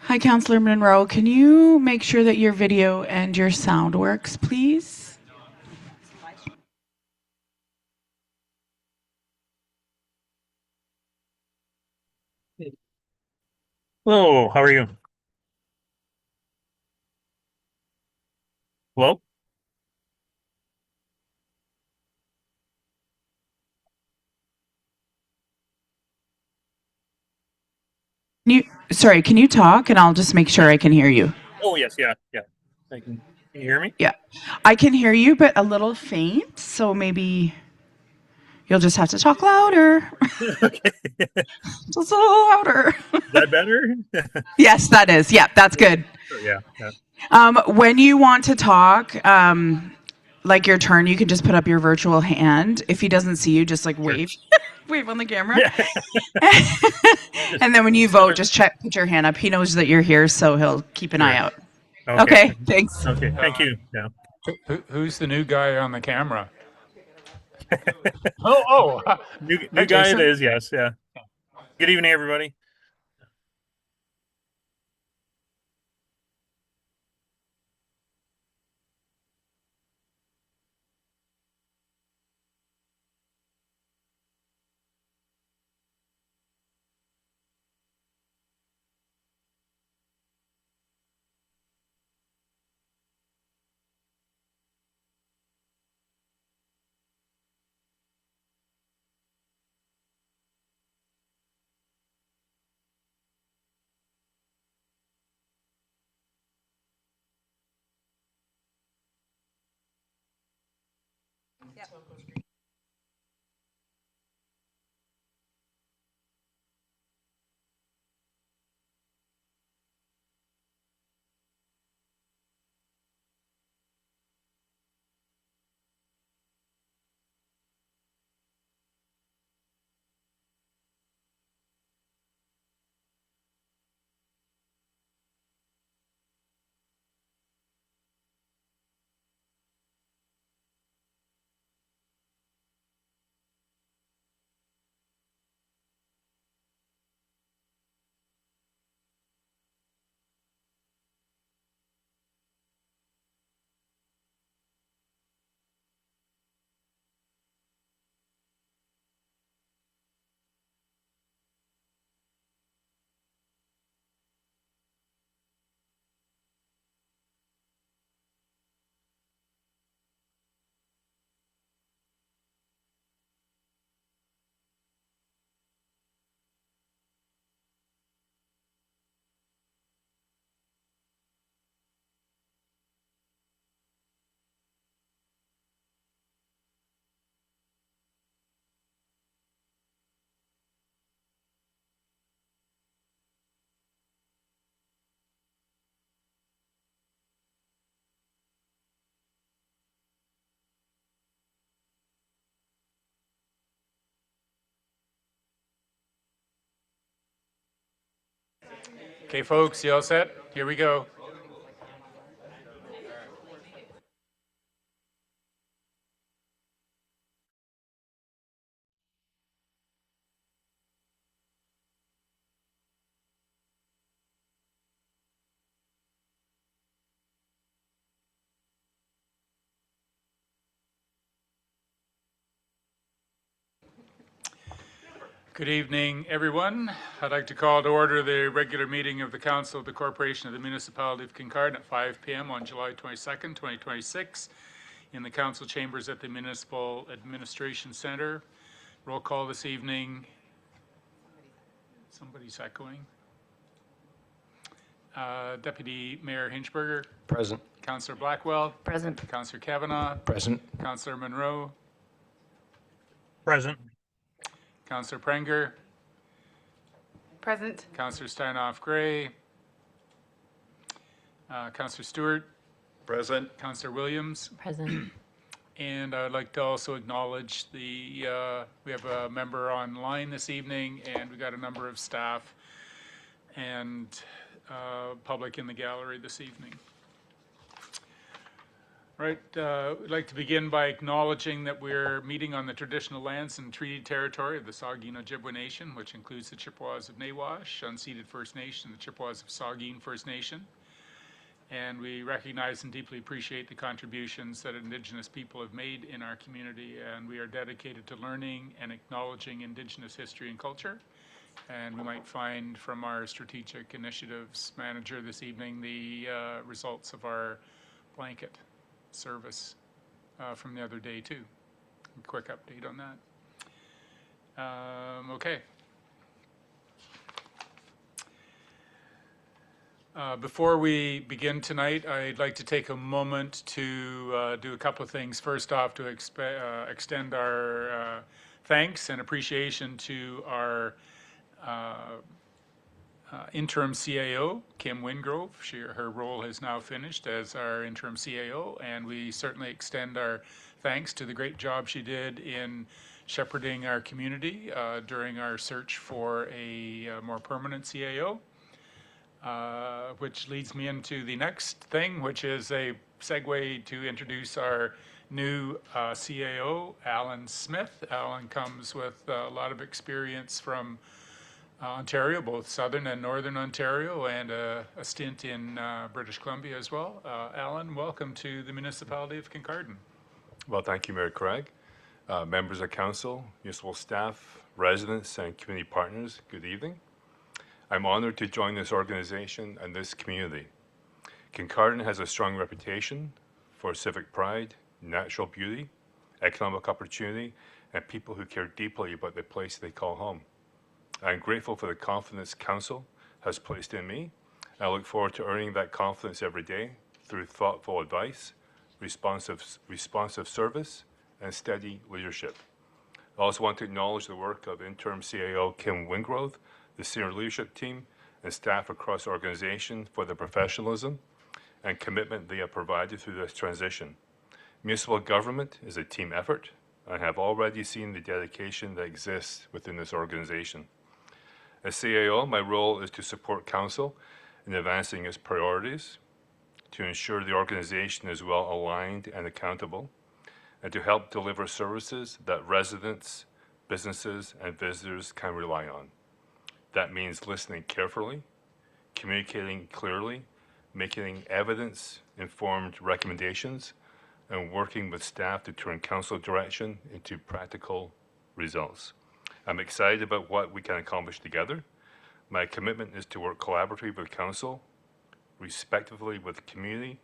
Hi, Councillor Monroe. Can you make sure that your video and your sound works, please? Hello, how are you? Hello? Sorry, can you talk and I'll just make sure I can hear you? Oh, yes, yeah. Can you hear me? Yeah, I can hear you, but a little faint, so maybe you'll just have to talk louder. Okay. Just a little louder. Is that better? Yes, that is. Yeah, that's good. Sure, yeah. When you want to talk, like your turn, you can just put up your virtual hand. If he doesn't see you, just like Sure. wave, wave on the camera. Yeah. And then when you vote, just put your hand up. He knows that you're here, so he'll keep an eye Sure. out. Okay. Okay, thanks. Okay, thank you. Yeah. Who's the new guy on the camera? New guy it Jason. is, yes, yeah. Good evening, everybody. Okay, folks, you all set? Here we go. Good evening, everyone. I'd like to call to order the regular meeting of the Council of the Corporation of the Municipality of Kincardine at 5 p.m. on July 22nd, 2026 in the Council chambers at the Municipal Administration Centre. Roll call this evening. Somebody's echoing. Deputy Mayor Hinchberger. Present. Councillor Blackwell. Present. Councillor Kavanagh. Present. Councillor Monroe. Present. Councillor Prenger. Present. Councillor Steinoff Gray. Councillor Stewart. Present. Councillor Williams. Present. And I would like to also acknowledge we have a member online this evening, and we got a number of staff and public in the gallery this evening. Right, I'd like to begin by acknowledging that we're meeting on the traditional lands and treaty territory of the Saugeen Ojibwe Nation, which includes the Chippewas of Nawash, unceded First Nation, and the Chippewas of Saugeen First Nation. And we recognize and deeply appreciate the contributions that Indigenous people have made in our community, and we are dedicated to learning and acknowledging Indigenous history and culture. And we might find from our strategic initiatives manager this evening the results of our blanket service from the other day too. A quick update on that. Okay. Before we begin tonight, I'd like to take a moment to do a couple of things. First off, to extend our thanks and appreciation to our interim CAO, Kim Wingrove. Her role has now finished as our interim CAO, and we certainly extend our thanks to the great job she did in shepherding our community during our search for a more permanent CAO, which leads me into the next thing, which is a segue to introduce our new CAO, Alan Smith. Alan comes with a lot of experience from Ontario, both Southern and Northern Ontario, and a stint in British Columbia as well. Alan, welcome to the Municipality of Kincardine. Well, thank you, Mayor Craig, members of council, municipal staff, residents, and community partners, good evening. I'm honored to join this organization and this community. Kincardine has a strong reputation for civic pride, natural beauty, economic opportunity, and people who care deeply about the place they call home. I'm grateful for the confidence council has placed in me. I look forward to earning that confidence every day through thoughtful advice, responsive service, and steady leadership. I also want to acknowledge the work of interim CAO Kim Wingrove, the senior leadership team, and staff across the organization for the professionalism and commitment they have provided through this transition. Municipal government is a team effort. I have already seen the dedication that exists within this organization. As CAO, my role is to support council in advancing its priorities, to ensure the organization is well aligned and accountable, and to help deliver services that residents, businesses, and visitors can rely on. That means listening carefully, communicating clearly, making evidence-informed recommendations, and working with staff to turn council direction into practical results. I'm excited about what we can accomplish together. My commitment is to work collaboratively with council, respectively with the community,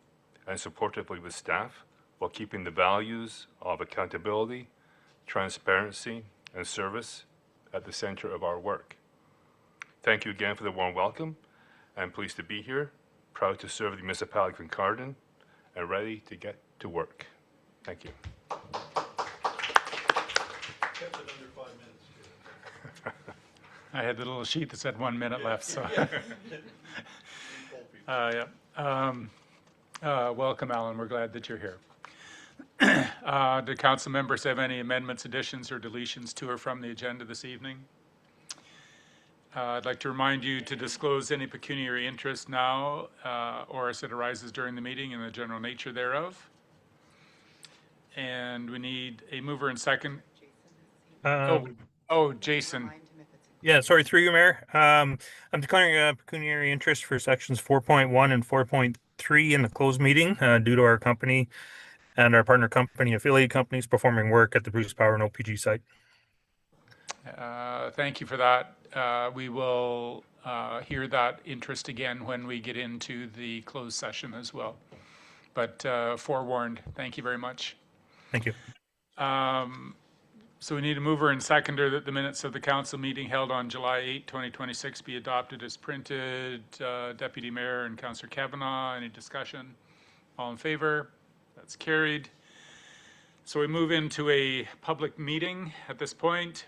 and supportively with staff, while keeping the values of accountability, transparency, and service at the center of our work. Thank you again for the warm welcome. I'm pleased to be here, proud to serve the municipality of Kincardine, and ready to get to work. Thank you. I had the little sheet that said 1 minute left, so. Welcome, Alan. We're glad that you're here. Do council members have any amendments, additions, or deletions to or from the agenda this evening? I'd like to remind you to disclose any pecuniary interest now or as it arises during the meeting and the general nature thereof. And we need a mover and second. Jason. Yeah, sorry, through you, Mayor. I'm declaring a pecuniary interest for sections 4.1 and 4.3 in the closed meeting due to our company and our partner company affiliate companies performing work at the Bruce Power and OPG site. Thank you for that. We will hear that interest again when we get into the closed session as well. But forewarned, thank you very much. Thank you. So we need a mover and seconder that the minutes of the council meeting held on July 8, 2026 be adopted as printed. Deputy Mayor and Councillor Kavanagh, any discussion? All in favor? That's carried. So we move into a public meeting at this point.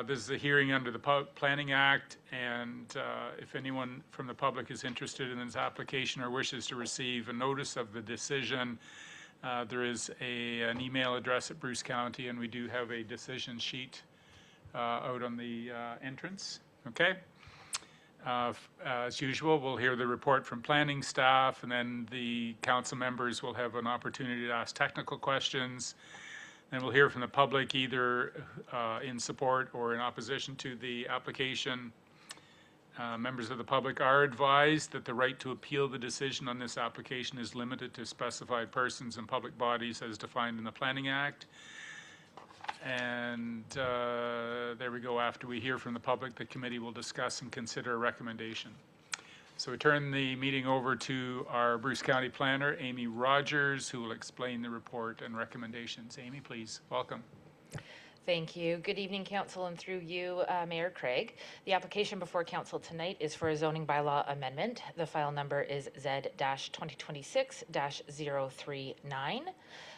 This is a hearing under the Planning Act, and if anyone from the public is interested in this application or wishes to receive a notice of the decision, there is an email address at Bruce County, and we do have a decision sheet out on the entrance. Okay. As usual, we'll hear the report from planning staff, and then the council members will have an opportunity to ask technical questions. Then we'll hear from the public, either in support or in opposition to the application. Members of the public are advised that the right to appeal the decision on this application is limited to specified persons and public bodies as defined in the Planning Act. And there we go. After we hear from the public, the committee will discuss and consider a recommendation. So we turn the meeting over to our Bruce County Planner, Amy Rogers, who will explain the report and recommendations. Amy, please, welcome. Thank you. Good evening, Council, and through you, Mayor Craig. The application before Council tonight is for a zoning bylaw amendment. The file number is Z-2026-039.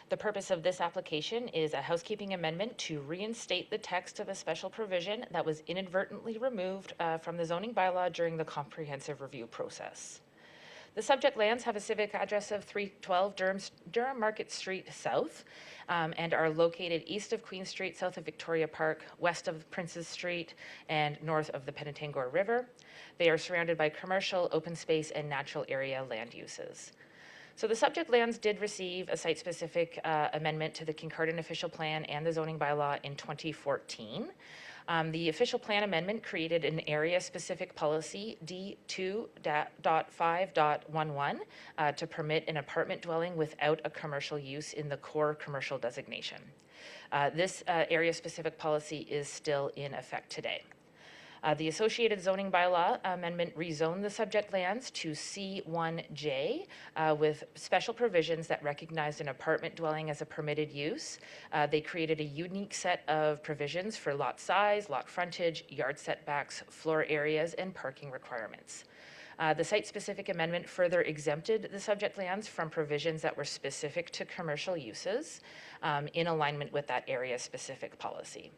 The purpose of this application is a housekeeping amendment to reinstate the text of a special provision that was inadvertently removed from the zoning bylaw during the comprehensive review process. The subject lands have a civic address of 312 Durham Market Street South and are located east of Queen Street, south of Victoria Park, west of Princes Street, and north of the Penetangore River. They are surrounded by commercial, open space, and natural area land uses. So the subject lands did receive a site-specific amendment to the Kincardine official plan and the zoning bylaw in 2014. The official plan amendment created an area-specific policy, D2.5.11, to permit an apartment dwelling without a commercial use in the core commercial designation. This area-specific policy is still in effect today. The associated zoning bylaw amendment rezoned the subject lands to C1J with special provisions that recognized an apartment dwelling as a permitted use. They created a unique set of provisions for lot size, lot frontage, yard setbacks, floor areas, and parking requirements. The site-specific amendment further exempted the subject lands from provisions that were specific to commercial uses in alignment with that area-specific policy.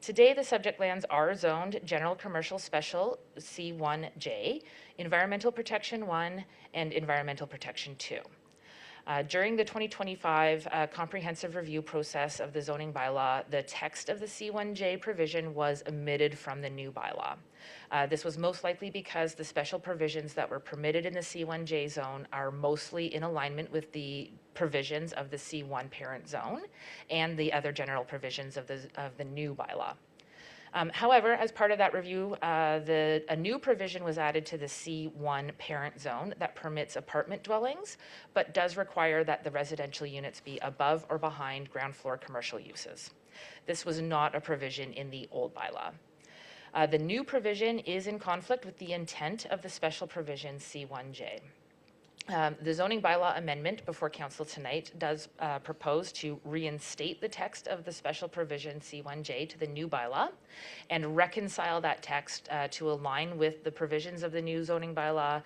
Today, the subject lands are zoned General Commercial Special C1J, Environmental Protection 1, and Environmental Protection 2. During the 2025 comprehensive review process of the zoning bylaw, the text of the C1J provision was omitted from the new bylaw. This was most likely because the special provisions that were permitted in the C1J zone are mostly in alignment with the provisions of the C1 parent zone and the other general provisions of the new bylaw. However, as part of that review, a new provision was added to the C1 parent zone that permits apartment dwellings, but does require that the residential units be above or behind ground floor commercial uses. This was not a provision in the old bylaw. The new provision is in conflict with the intent of the special provision C1J. The zoning bylaw amendment before council tonight does propose to reinstate the text of the special provision C1J to the new bylaw and reconcile that text to align with the provisions of the new zoning bylaw,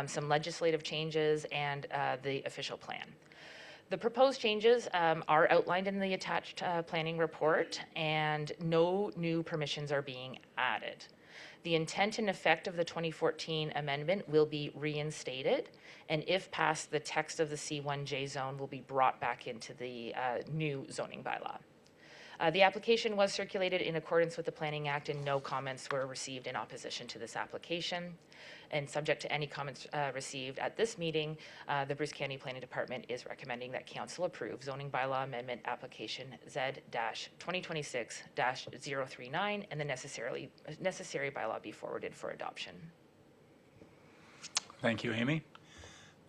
some legislative changes, and the official plan. The proposed changes are outlined in the attached planning report, and no new permissions are being added. The intent and effect of the 2014 amendment will be reinstated, and if passed, the text of the C1J zone will be brought back into the new zoning bylaw. The application was circulated in accordance with the Planning Act, and no comments were received in opposition to this application. And subject to any comments received at this meeting, the Bruce County Planning Department is recommending that council approve zoning bylaw amendment application Z-2026-039 and the necessary bylaw be forwarded for adoption. Thank you, Amy.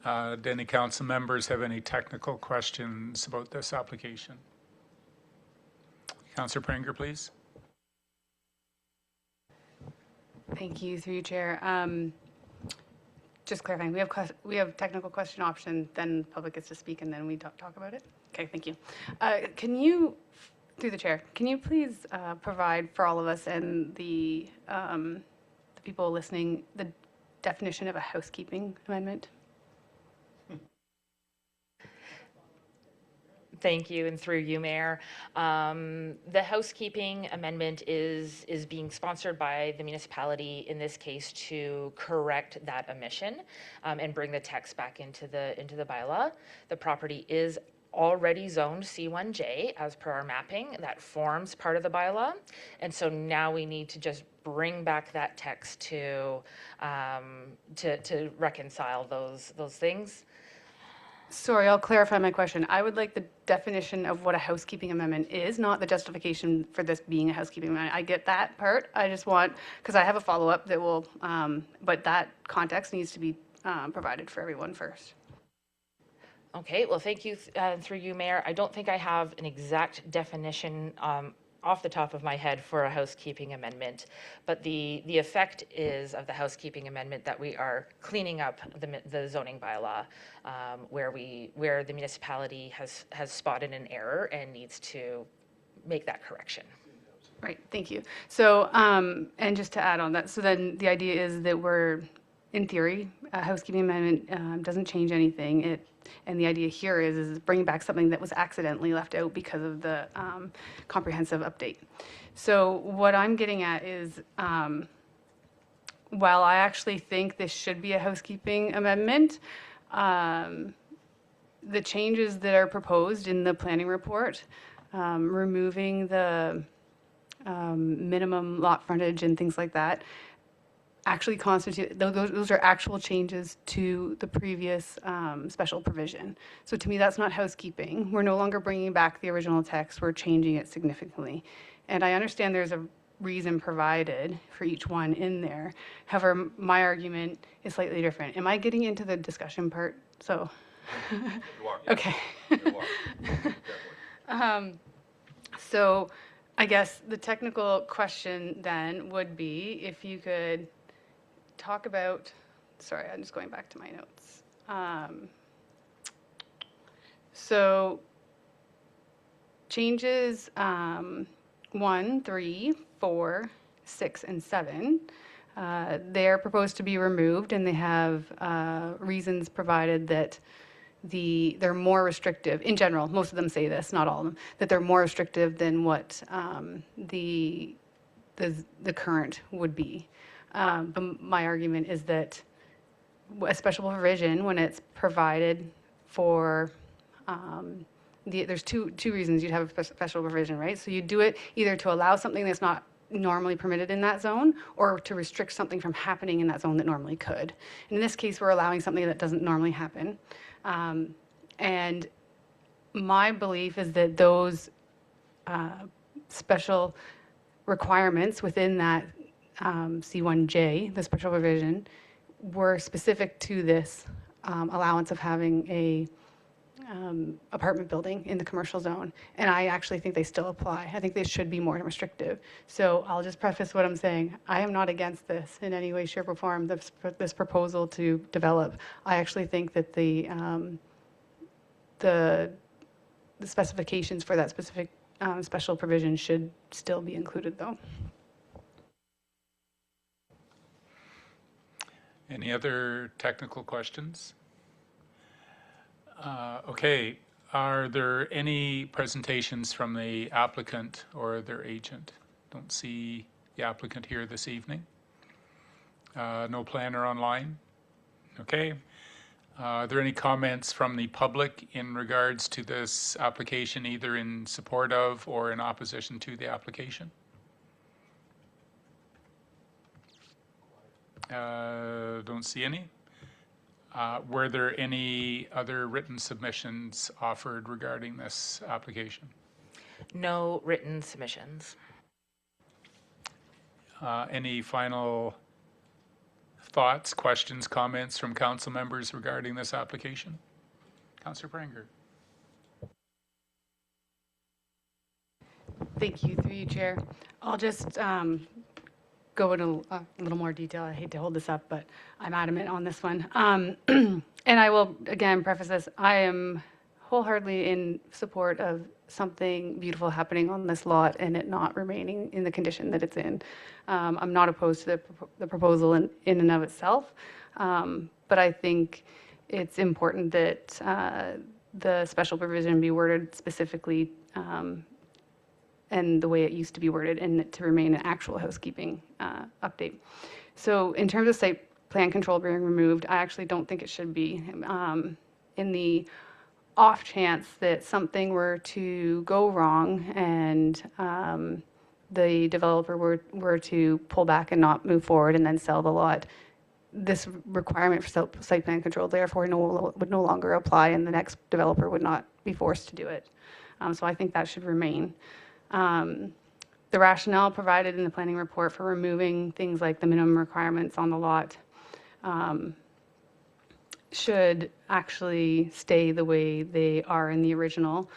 Do any council members have any technical questions about this application? Councillor Pranger, please. Thank you, through you, Chair. Just clarifying, we have technical question option, then public gets to speak, and then we talk about it? Okay, thank you. Can you, through the Chair, can you please provide for all of us and the people listening the definition of a housekeeping amendment? Thank you, and through you, Mayor. The housekeeping amendment is being sponsored by the municipality, in this case, to correct that omission and bring the text back into the bylaw. The property is already zoned C1J as per our mapping. That forms part of the bylaw, and so now we need to just bring back that text to reconcile those things. Sorry, I'll clarify my question. I would like the definition of what a housekeeping amendment is, not the justification for this being a housekeeping amendment. I get that part. I just want, because I have a follow-up that will, but that context needs to be provided for everyone first. Okay, well, thank you, through you, Mayor. I don't think I have an exact definition off the top of my head for a housekeeping amendment, but the effect is of the housekeeping amendment that we are cleaning up the zoning bylaw where the municipality has spotted an error and needs to make that correction. Right, thank you. So, and just to add on that, so then the idea is that we're, in theory, a housekeeping amendment doesn't change anything. And the idea here is bringing back something that was accidentally left out because of the comprehensive update. So what I'm getting at is, while I actually think this should be a housekeeping amendment, the changes that are proposed in the planning report, removing the minimum lot frontage and things like that, actually constitute, those are actual changes to the previous special provision. So to me, that's not housekeeping. We're no longer bringing back the original text, we're changing it significantly. And I understand there's a reason provided for each one in there. However, my argument is slightly different. Am I getting into the discussion part? So, okay. So I guess the technical question then would be if you could talk about, sorry, I'm just going back to my notes. So changes 1, 3, 4, 6, and 7, they're proposed to be removed, and they have reasons provided that they're more restrictive. In general, most of them say this, not all of them, that they're more restrictive than what the current would be. But my argument is that a special provision, when it's provided for, there's two reasons you'd have a special provision, right? So you do it either to allow something that's not normally permitted in that zone, or to restrict something from happening in that zone that normally could. In this case, we're allowing something that doesn't normally happen. And my belief is that those special requirements within that C1J, the special provision, were specific to this allowance of having a apartment building in the commercial zone. And I actually think they still apply. I think they should be more restrictive. So I'll just preface what I'm saying. I am not against this in any way, shape, or form, this proposal to develop. I actually think that the specifications for that specific special provision should still be included, though. Any other technical questions? Okay, are there any presentations from the applicant or their agent? Don't see the applicant here this evening. No planner online? Okay. Are there any comments from the public in regards to this application, either in support of or in opposition to the application? Don't see any. Were there any other written submissions offered regarding this application? No written submissions. Any final thoughts, questions, comments from council members regarding this application? Councillor Pranger. Thank you, through you, Chair. I'll just go into a little more detail. I hate to hold this up, but I'm adamant on this one. And I will, again, preface this. I am wholeheartedly in support of something beautiful happening on this lot and it not remaining in the condition that it's in. I'm not opposed to the proposal in and of itself, but I think it's important that the special provision be worded specifically and the way it used to be worded, and to remain an actual housekeeping update. So in terms of site plan control being removed, I actually don't think it should be. In the off chance that something were to go wrong and the developer were to pull back and not move forward and then sell the lot, this requirement for site plan control therefore would no longer apply, and the next developer would not be forced to do it. So I think that should remain. The rationale provided in the planning report for removing things like the minimum requirements on the lot should actually stay the way they are in the original.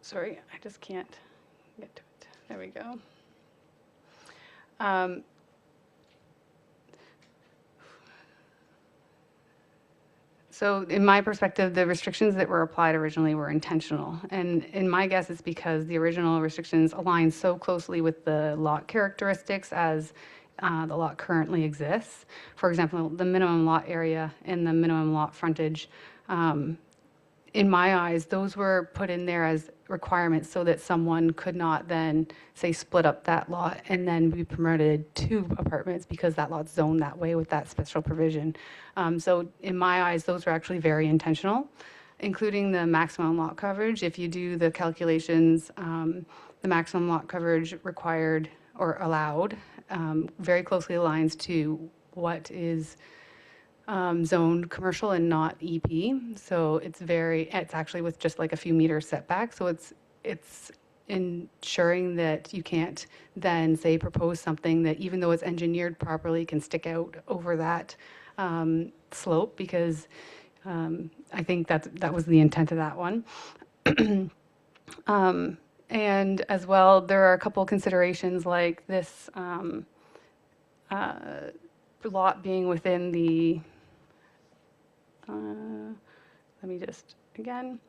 Sorry, I just can't get to it. There we go. So in my perspective, the restrictions that were applied originally were intentional. And in my guess, it's because the original restrictions align so closely with the lot characteristics as the lot currently exists. For example, the minimum lot area and the minimum lot frontage. In my eyes, those were put in there as requirements so that someone could not then, say, split up that lot and then be permitted 2 apartments because that lot's zoned that way with that special provision. So in my eyes, those were actually very intentional, including the maximum lot coverage. If you do the calculations, the maximum lot coverage required or allowed very closely aligns to what is zoned commercial and not EP. So it's actually with just like a few meter setback. So it's ensuring that you can't then say propose something that even though it's engineered properly can stick out over that slope, because I think that was the intent of that one. And as well, there are a couple considerations like this lot being within the let me just, again,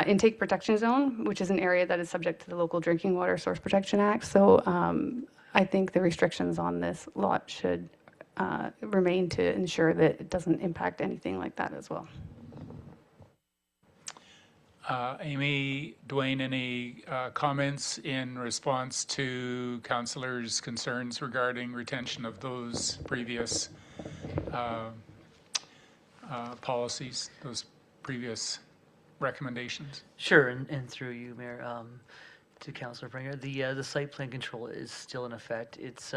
intake protection zone, which is an area that is subject to the Local Drinking Water Source Protection Act. So I think the restrictions on this lot should remain to ensure that it doesn't impact anything like that as well. Amy, Dwayne, any comments in response to councillors' concerns regarding retention of those previous policies, those previous recommendations? Sure, and through you, Mayor, to Councillor Bringer, the site plan control is still in effect. It's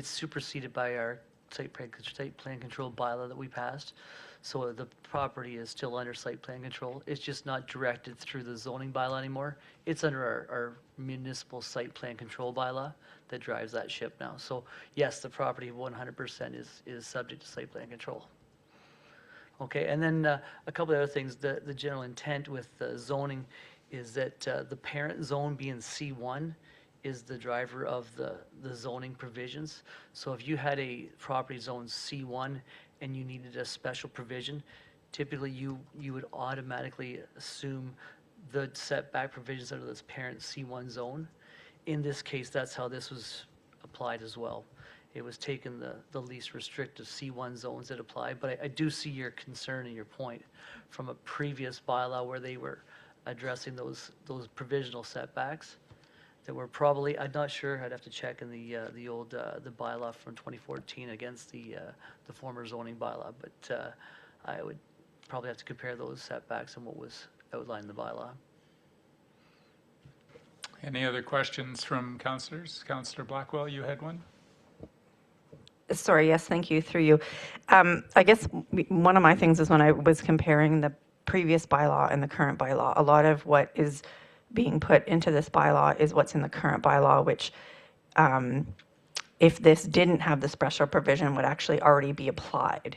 superseded by our site plan control bylaw that we passed. So the property is still under site plan control. It's just not directed through the zoning bylaw anymore. It's under our municipal site plan control bylaw that drives that ship now. So yes, the property 100% is subject to site plan control. Okay, and then a couple of other things. The general intent with the zoning is that the parent zone being C1 is the driver of the zoning provisions. So if you had a property zone C1 and you needed a special provision, typically you would automatically assume the setback provisions under this parent C1 zone. In this case, that's how this was applied as well. It was taken the least restrictive C1 zones that apply, but I do see your concern and your point from a previous bylaw where they were addressing those provisional setbacks that were probably, I'm not sure, I'd have to check in the old the bylaw from 2014 against the former zoning bylaw, but I would probably have to compare those setbacks and what was outlined in the bylaw. Any other questions from councillors? Councillor Blackwell, you had one? Sorry, yes, thank you, through you. I guess one of my things is when I was comparing the previous bylaw and the current bylaw, a lot of what is being put into this bylaw is what's in the current bylaw, which if this didn't have the special provision would actually already be applied.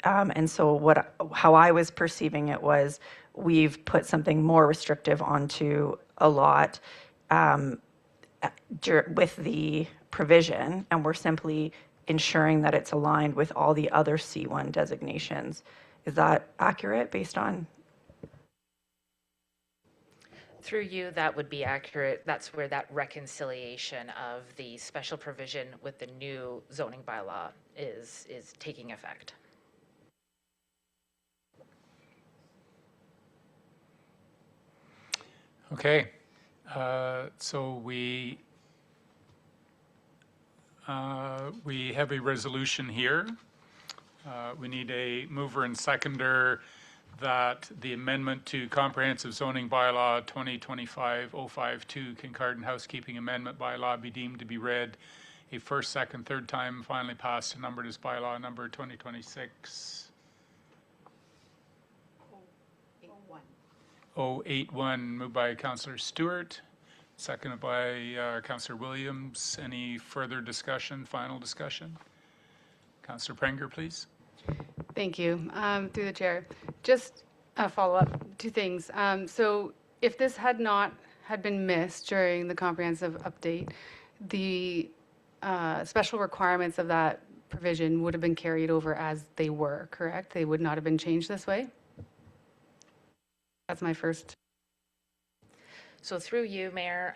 And so how I was perceiving it was we've put something more restrictive onto a lot with the provision, and we're simply ensuring that it's aligned with all the other C1 designations. Is that accurate based on? Through you, that would be accurate. That's where that reconciliation of the special provision with the new zoning bylaw is taking effect. Okay, so we have a resolution here. We need a mover and seconder that the amendment to Comprehensive Zoning Bylaw 2025-052 Kincardine Housekeeping Amendment Bylaw be deemed to be read a first, second, third time, finally passed and numbered as bylaw number 2026 081, moved by Councillor Stewart, seconded by Councillor Williams. Any further discussion, final discussion? Councillor Prenger, please. Thank you. Through the chair, just a follow-up, two things. So if this had been missed during the comprehensive update, the special requirements of that provision would have been carried over as they were, correct? They would not have been changed this way? That's my first. So through you, Mayor,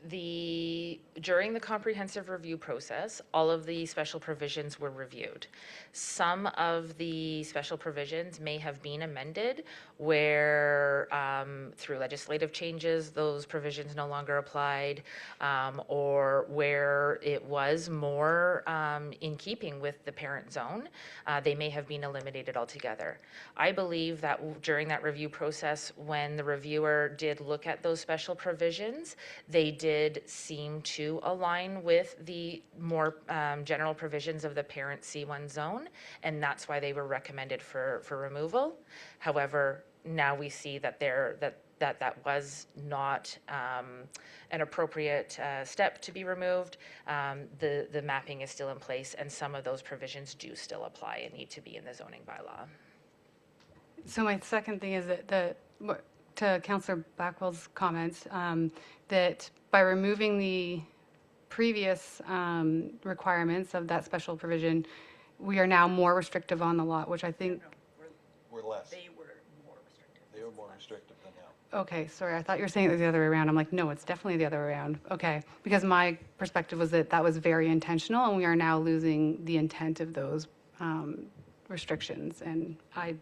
during the comprehensive review process, all of the special provisions were reviewed. Some of the special provisions may have been amended where through legislative changes, those provisions no longer applied, or where it was more in keeping with the parent zone, they may have been eliminated altogether. I believe that during that review process, when the reviewer did look at those special provisions, they did seem to align with the more general provisions of the parent C1 zone, and that's why they were recommended for removal. However, now we see that that was not an appropriate step to be removed. The mapping is still in place, and some of those provisions do still apply and need to be in the zoning bylaw. So my second thing is that to Councillor Backwell's comments, that by removing the previous requirements of that special provision, we are now more restrictive on the lot, which I think. We're less. They were more restrictive. They were more restrictive than now. Okay, sorry, I thought you were saying it was the other way around. I'm like, no, it's definitely the other way around. Okay, because my perspective was that was very intentional, and we are now losing the intent of those restrictions. And I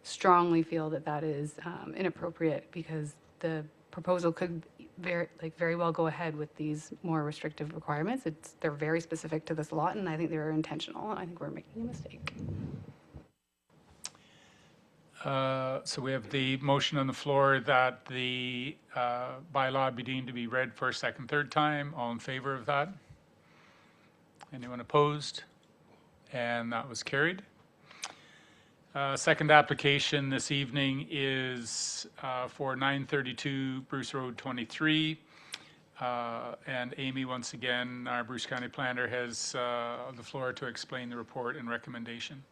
strongly feel that is inappropriate, because the proposal could very well go ahead with these more restrictive requirements. They're very specific to this lot, and I think they're intentional, and I think we're making a mistake. So we have the motion on the floor that the bylaw be deemed to be read first, second, third time. All in favor of that? Anyone opposed? And that was carried. Second application this evening is for 932 Bruce Road 23. And Amy, once again, our Bruce County planner, has the floor to explain the report and recommendation.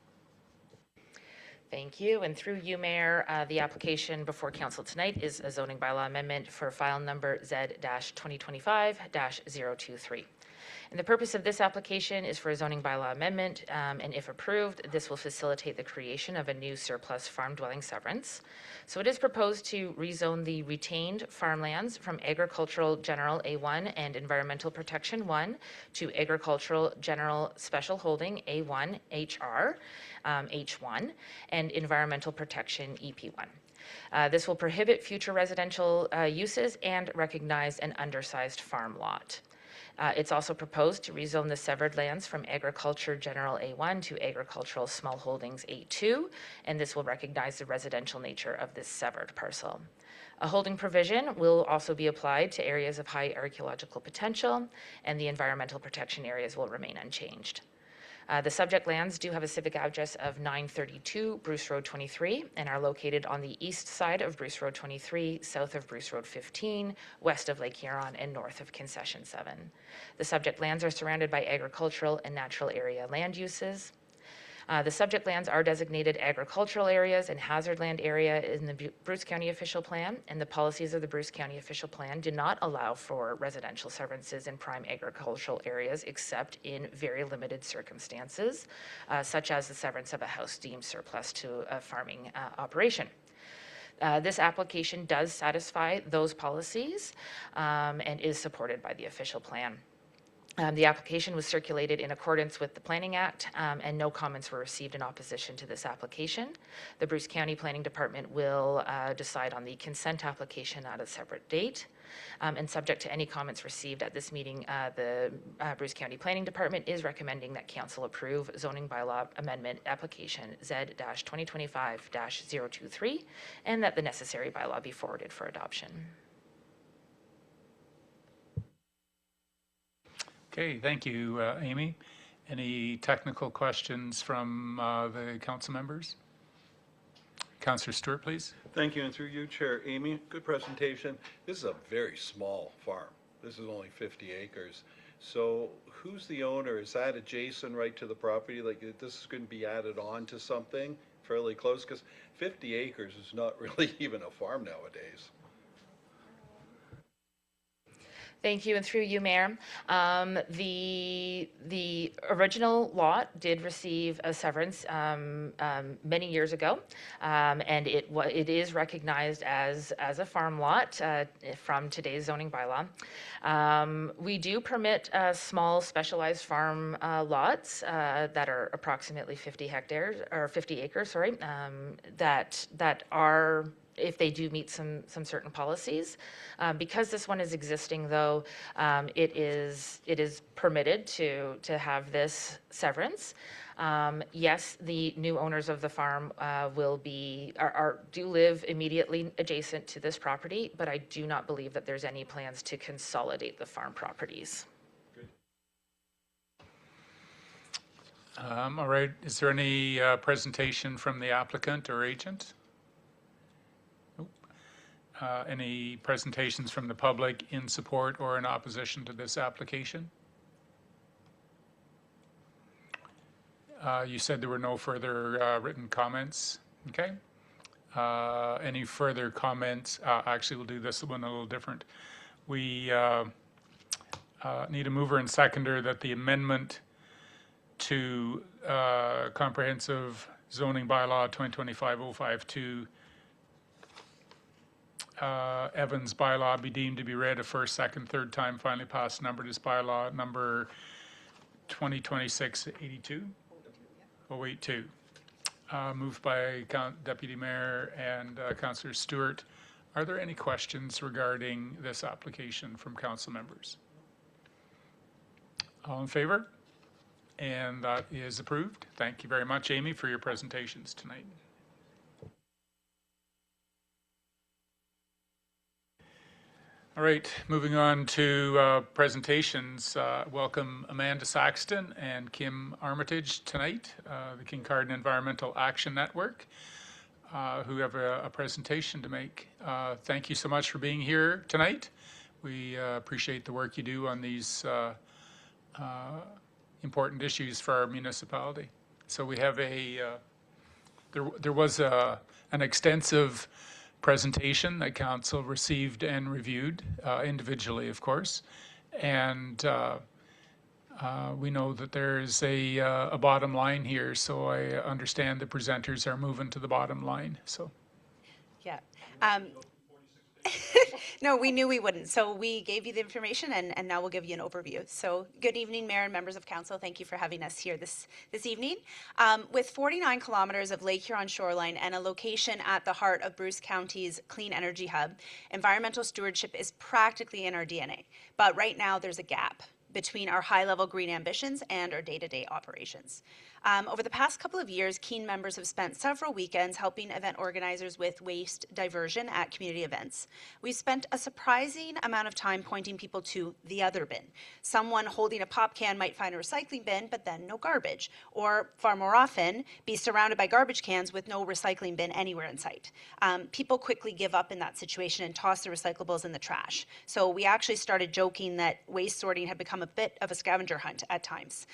Thank you. And through you, Mayor, the application before council tonight is a zoning bylaw amendment for file number Z-2025-023. And the purpose of this application is for a zoning bylaw amendment, and if approved, this will facilitate the creation of a new surplus farm dwelling severance. So it is proposed to rezone the retained farmlands from Agricultural General A1 and Environmental Protection 1 to Agricultural General Special Holding A1 HR H1 and Environmental Protection EP1. This will prohibit future residential uses and recognize an undersized farm lot. It's also proposed to rezone the severed lands from Agriculture General A1 to Agricultural Small Holdings A2, and this will recognize the residential nature of this severed parcel. A holding provision will also be applied to areas of high archaeological potential, and the environmental protection areas will remain unchanged. The subject lands do have a civic address of 932 Bruce Road 23 and are located on the east side of Bruce Road 23, south of Bruce Road 15, west of Lake Huron, and north of Concession 7. The subject lands are surrounded by agricultural and natural area land uses. The subject lands are designated agricultural areas and hazard land area in the Bruce County Official Plan, and the policies of the Bruce County Official Plan do not allow for residential severances in prime agricultural areas except in very limited circumstances, such as the severance of a house deemed surplus to a farming operation. This application does satisfy those policies and is supported by the official plan. The application was circulated in accordance with the Planning Act, and no comments were received in opposition to this application. The Bruce County Planning Department will decide on the consent application at a separate date. And subject to any comments received at this meeting, the Bruce County Planning Department is recommending that Council approve zoning bylaw amendment application Z-2025-023, and that the necessary bylaw be forwarded for adoption. Okay, thank you, Amy. Any technical questions from the council members? Councillor Stewart, please. Thank you, and through you, Chair. Amy, good presentation. This is a very small farm. This is only 50 acres. So who's the owner? Is that adjacent right to the property? Like, this is going to be added on to something fairly close? Because 50 acres is not really even a farm nowadays. Thank you, and through you, Mayor. The original lot did receive a severance many years ago, and it is recognized as a farm lot from today's zoning bylaw. We do permit small specialized farm lots that are approximately 50 hectares or 50 acres, sorry, that are, if they do meet some certain policies. Because this one is existing, though, it is permitted to have this severance. Yes, the new owners of the farm do live immediately adjacent to this property, but I do not believe that there's any plans to consolidate the farm properties. All right, is there any presentation from the applicant or agent? Any presentations from the public in support or in opposition to this application? You said there were no further written comments. Okay. Any further comments? Actually, we'll do this one a little different. We need a mover and seconder that the amendment to comprehensive zoning bylaw 2025-052 Evans bylaw be deemed to be read a first, second, third time, finally passed, numbered as bylaw number 2026-82. 082. Moved by Deputy Mayor and Councillor Stewart. Are there any questions regarding this application from council members? All in favor? And that is approved. Thank you very much, Amy, for your presentations tonight. All right, moving on to presentations. Welcome Amanda Saxton and Kim Armitage tonight, the Kincardine Environmental Action Network, who have a presentation to make. Thank you so much for being here tonight. We appreciate the work you do on these important issues for our municipality. So we have there was an extensive presentation that council received and reviewed individually, of course, and we know that there's a bottom line here, so I understand the presenters are moving to the bottom line. So yeah. No, we knew we wouldn't. So we gave you the information, and now we'll give you an overview. So good evening, Mayor and members of Council. Thank you for having us here this evening. With 49 kilometers of Lake Huron shoreline and a location at the heart of Bruce County's clean energy hub, environmental stewardship is practically in our DNA. But right now there's a gap between our high-level green ambitions and our day-to-day operations. Over the past couple of years, Keen members have spent several weekends helping event organizers with waste diversion at community events. We've spent a surprising amount of time pointing people to the other bin. Someone holding a pop can might find a recycling bin, but then no garbage. Or far more often, be surrounded by garbage cans with no recycling bin anywhere in sight. People quickly give up in that situation and toss the recyclables in the trash. So we actually started joking that waste sorting had become a bit of a scavenger hunt at times.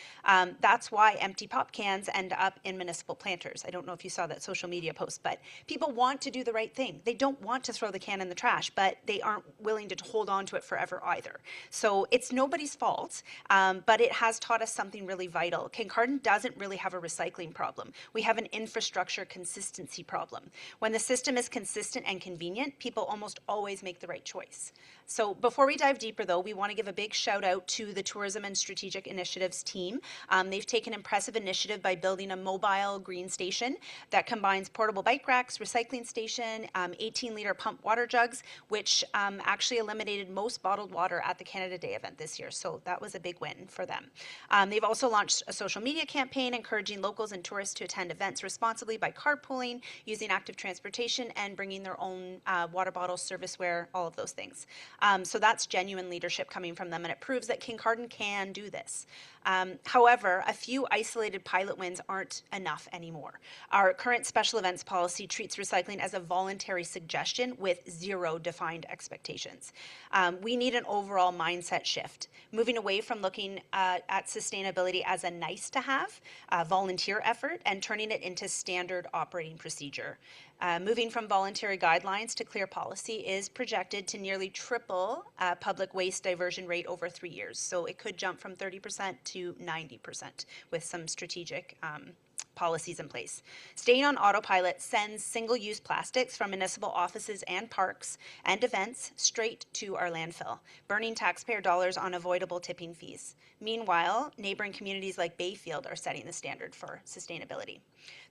That's why empty pop cans cans end up in municipal planters. I don't know if you saw that social media post, but people want to do the right thing. They don't want to throw the can in the trash, but they aren't willing to hold on to it forever either. So it's nobody's fault, but it has taught us something really vital. Kincardine doesn't really have a recycling problem. We have an infrastructure consistency problem. When the system is consistent and convenient, people almost always make the right choice. So before we dive deeper, though, we want to give a big shout out to the Tourism and Strategic Initiatives team. They've taken impressive initiative by building a mobile green station that combines portable bike racks, recycling station, 18-liter pump water jugs, which actually eliminated most bottled water at the Canada Day event this year. So that was a big win for them. They've also launched a social media campaign encouraging locals and tourists to attend events responsibly by carpooling, using active transportation, and bringing their own water bottles, serviceware, all of those things. So that's genuine leadership coming from them, and it proves that Kincardine can do this. However, a few isolated pilot wins aren't enough anymore. Our current special events policy treats recycling as a voluntary suggestion with zero defined expectations. We need an overall mindset shift, moving away from looking at sustainability as a nice to have, volunteer effort, and turning it into standard operating procedure. Moving from voluntary guidelines to clear policy is projected to nearly triple public waste diversion rate over 3 years. So it could jump from 30% to 90% with some strategic policies in place. Staying on autopilot sends single-use plastics from municipal offices and parks and events straight to our landfill, burning taxpayer dollars on avoidable tipping fees. Meanwhile, neighboring communities like Bayfield are setting the standard for sustainability.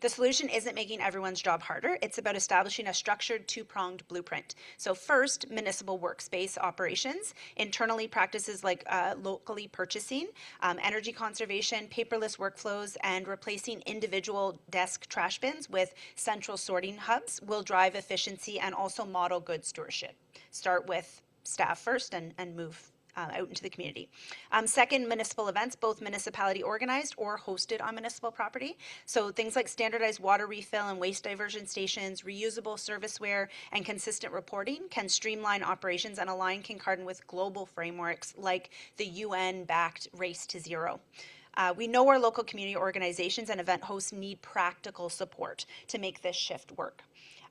The solution isn't making everyone's job harder. It's about establishing a structured two-pronged blueprint. So first, municipal workspace operations, internally practices like locally purchasing, energy conservation, paperless workflows, and replacing individual desk trash bins with central sorting hubs will drive efficiency and also model good stewardship. Start with staff first and move out into the community. Second, municipal events, both municipality organized or hosted on municipal property. So things like standardized water refill and waste diversion stations, reusable serviceware, and consistent reporting can streamline operations and align Kincardine with global frameworks like the UN-backed Race to Zero. We know our local community organizations and event hosts need practical support to make this shift work.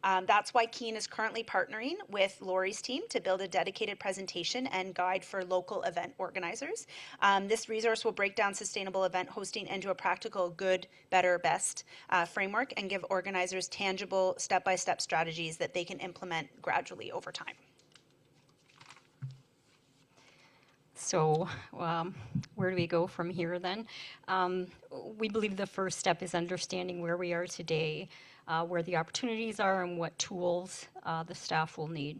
That's why Keen is currently partnering with Lori's team to build a dedicated presentation and guide for local event organizers. This resource will break down sustainable event hosting into a practical good, better, best framework and give organizers tangible step-by-step strategies that they can implement gradually over time. So where do we go from here then? We believe the first step is understanding where we are today, where the opportunities are, and what tools the staff will need.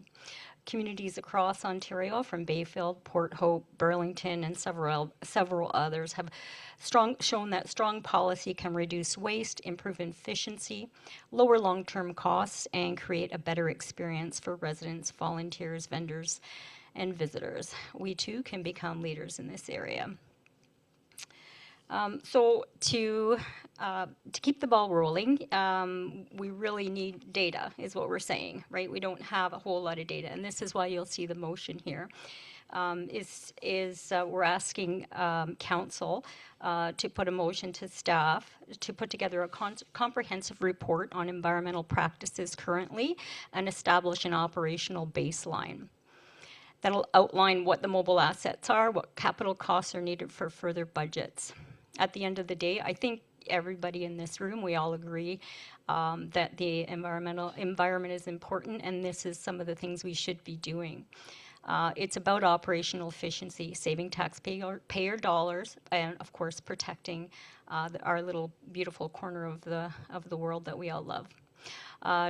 Communities across Ontario, from Bayfield, Port Hope, Burlington, and several others, have shown that strong policy can reduce waste, improve efficiency, lower long-term costs, and create a better experience for residents, volunteers, vendors, and visitors. We too can become leaders in this area. So to keep the ball rolling, we really need data, is what we're saying, right? We don't have a whole lot of data, and this is why you'll see the motion here. We're asking council to put a motion to staff to put together a comprehensive report on environmental practices currently and establish an operational baseline. That'll outline what the mobile assets are, what capital costs are needed for further budgets. At the end of the day, I think everybody in this room, we all agree that the environment is important, and this is some of the things we should be doing. It's about operational efficiency, saving taxpayer dollars, and of course protecting our little beautiful corner of the world that we all love.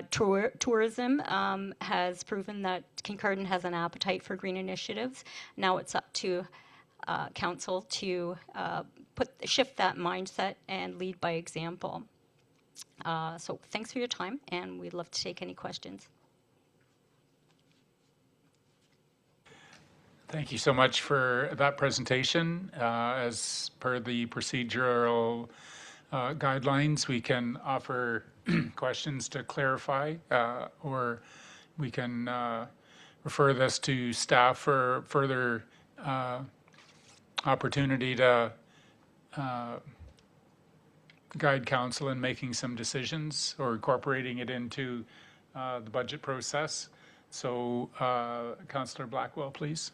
Tourism has proven that Kincardine has an appetite for green initiatives. Now it's up to council to shift that mindset and lead by example. So thanks for your time, and we'd love to take any questions. Thank you so much for that presentation. As per the procedural guidelines, we can offer questions to clarify, or we can refer this to staff for further opportunity to guide council in making some decisions or incorporating it into the budget process. So, Councillor Blackwell, please.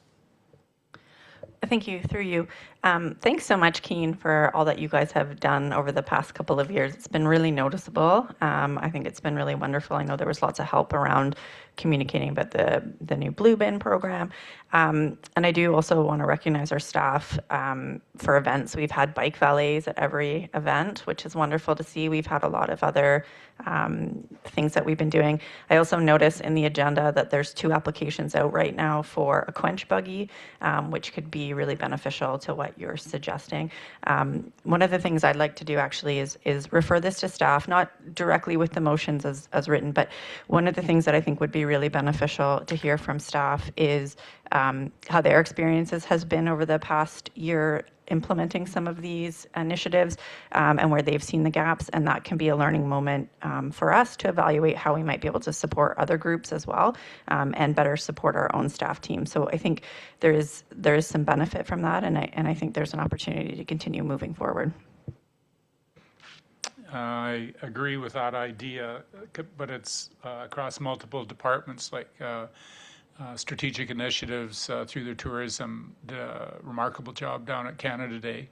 Thank you, through you. Thanks so much, Keen, for all that you guys have done over the past couple of years. It's been really noticeable. I think it's been really wonderful. I know there was lots of help around communicating about the new Blue Bin program. And I do also want to recognize our staff for events. We've had bike valets at every event, which is wonderful to see. We've had a lot of other things that we've been doing. I also notice in the agenda that there's 2 applications out right now for a quench buggy, which could be really beneficial to what you're suggesting. One of the things I'd like to do actually is refer this to staff, not directly with the motions as written, but one of the things that I think would be really beneficial to hear from staff is how their experiences has been over the past year implementing some of these initiatives and where they've seen the gaps, and that can be a learning moment for us to evaluate how we might be able to support other groups as well and better support our own staff team. So I think there is some benefit from that, and I think there's an opportunity to continue moving forward. I agree with that idea, but it's across multiple departments, like strategic initiatives through their tourism, did a remarkable job down at Canada Day.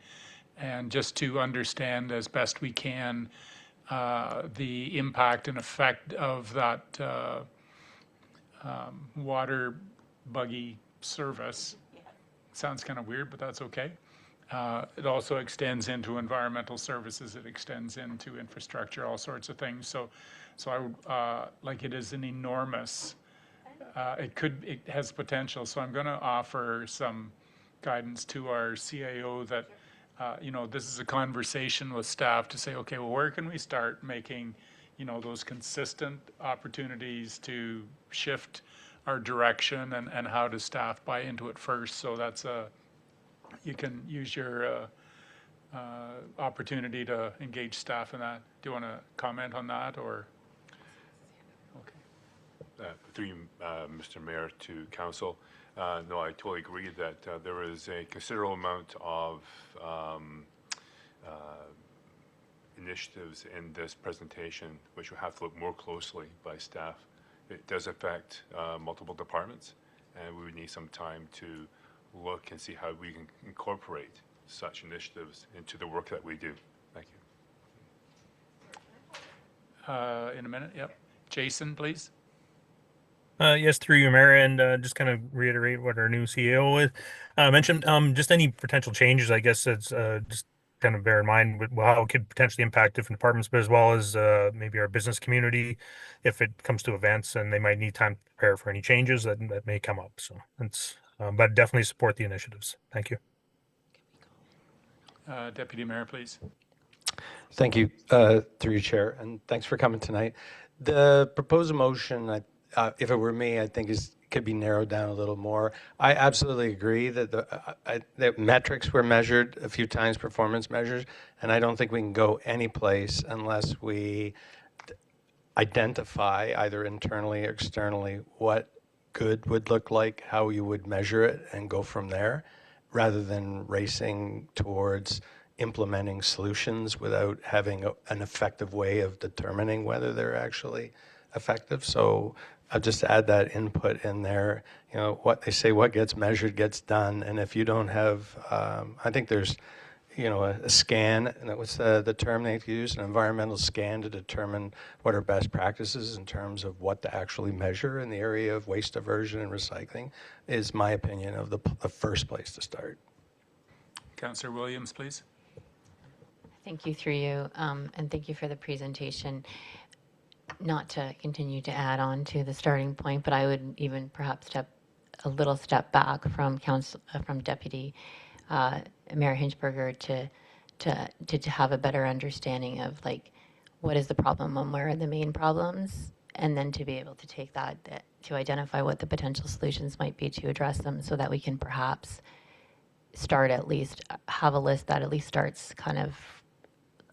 And just to understand as best we can the impact and effect of that water buggy service. Sounds kind of weird, but that's okay. It also extends into environmental services. It extends into infrastructure, all sorts of things. So I would, like, it is an enormous, it has potential. So I'm going to offer some guidance to our CAO that, you know, this is a conversation with staff to say, okay, well, where can we start making, you know, those consistent opportunities to shift our direction, and how does staff buy into it first? So that's you can use your opportunity to engage staff in that. Do you want to comment on that, or? Okay. Through you, Mr. Mayor, to council. No, I totally agree that there is a considerable amount of initiatives in this presentation which will have to look more closely by staff. It does affect multiple departments, and we would need some time to look and see how we can incorporate such initiatives into the work that we do. Thank you. In a minute, yep. Jason, please. Yes, through you, Mayor, and just kind of reiterate what our new CEO mentioned. Just any potential changes, I guess, it's just kind of bear in mind how it could potentially impact different departments, but as well as maybe our business community, if it comes to events, and they might need time to prepare for any changes that may come up. So it's, but definitely support the initiatives. Thank you. Deputy Mayor, please. Thank you, through you, Chair, and thanks for coming tonight. The proposed motion, if it were me, I think could be narrowed down a little more. I absolutely agree that the metrics were measured a few times, performance measures, and I don't think we can go any place unless we identify either internally or externally what good would look like, how you would measure it, and go from there, rather than racing towards implementing solutions without having an effective way of determining whether they're actually effective. So I'll just add that input in there. You know, what they say, what gets measured gets done. And if you don't have, I think there's, you know, a scan, and that was the term they used, an environmental scan to determine what are best practices in terms of what to actually measure in the area of waste diversion and recycling, is my opinion of the first place to start. Councillor Williams, please. Thank you, through you, and thank you for the presentation. Not to continue to add on to the starting point, but I would even perhaps step a little step back from Deputy Mayor Hinchberger to have a better understanding of, like, what is the problem and where are the main problems, and then to be able to take that to identify what the potential solutions might be to address them, so that we can perhaps start, at least have a list that at least starts kind of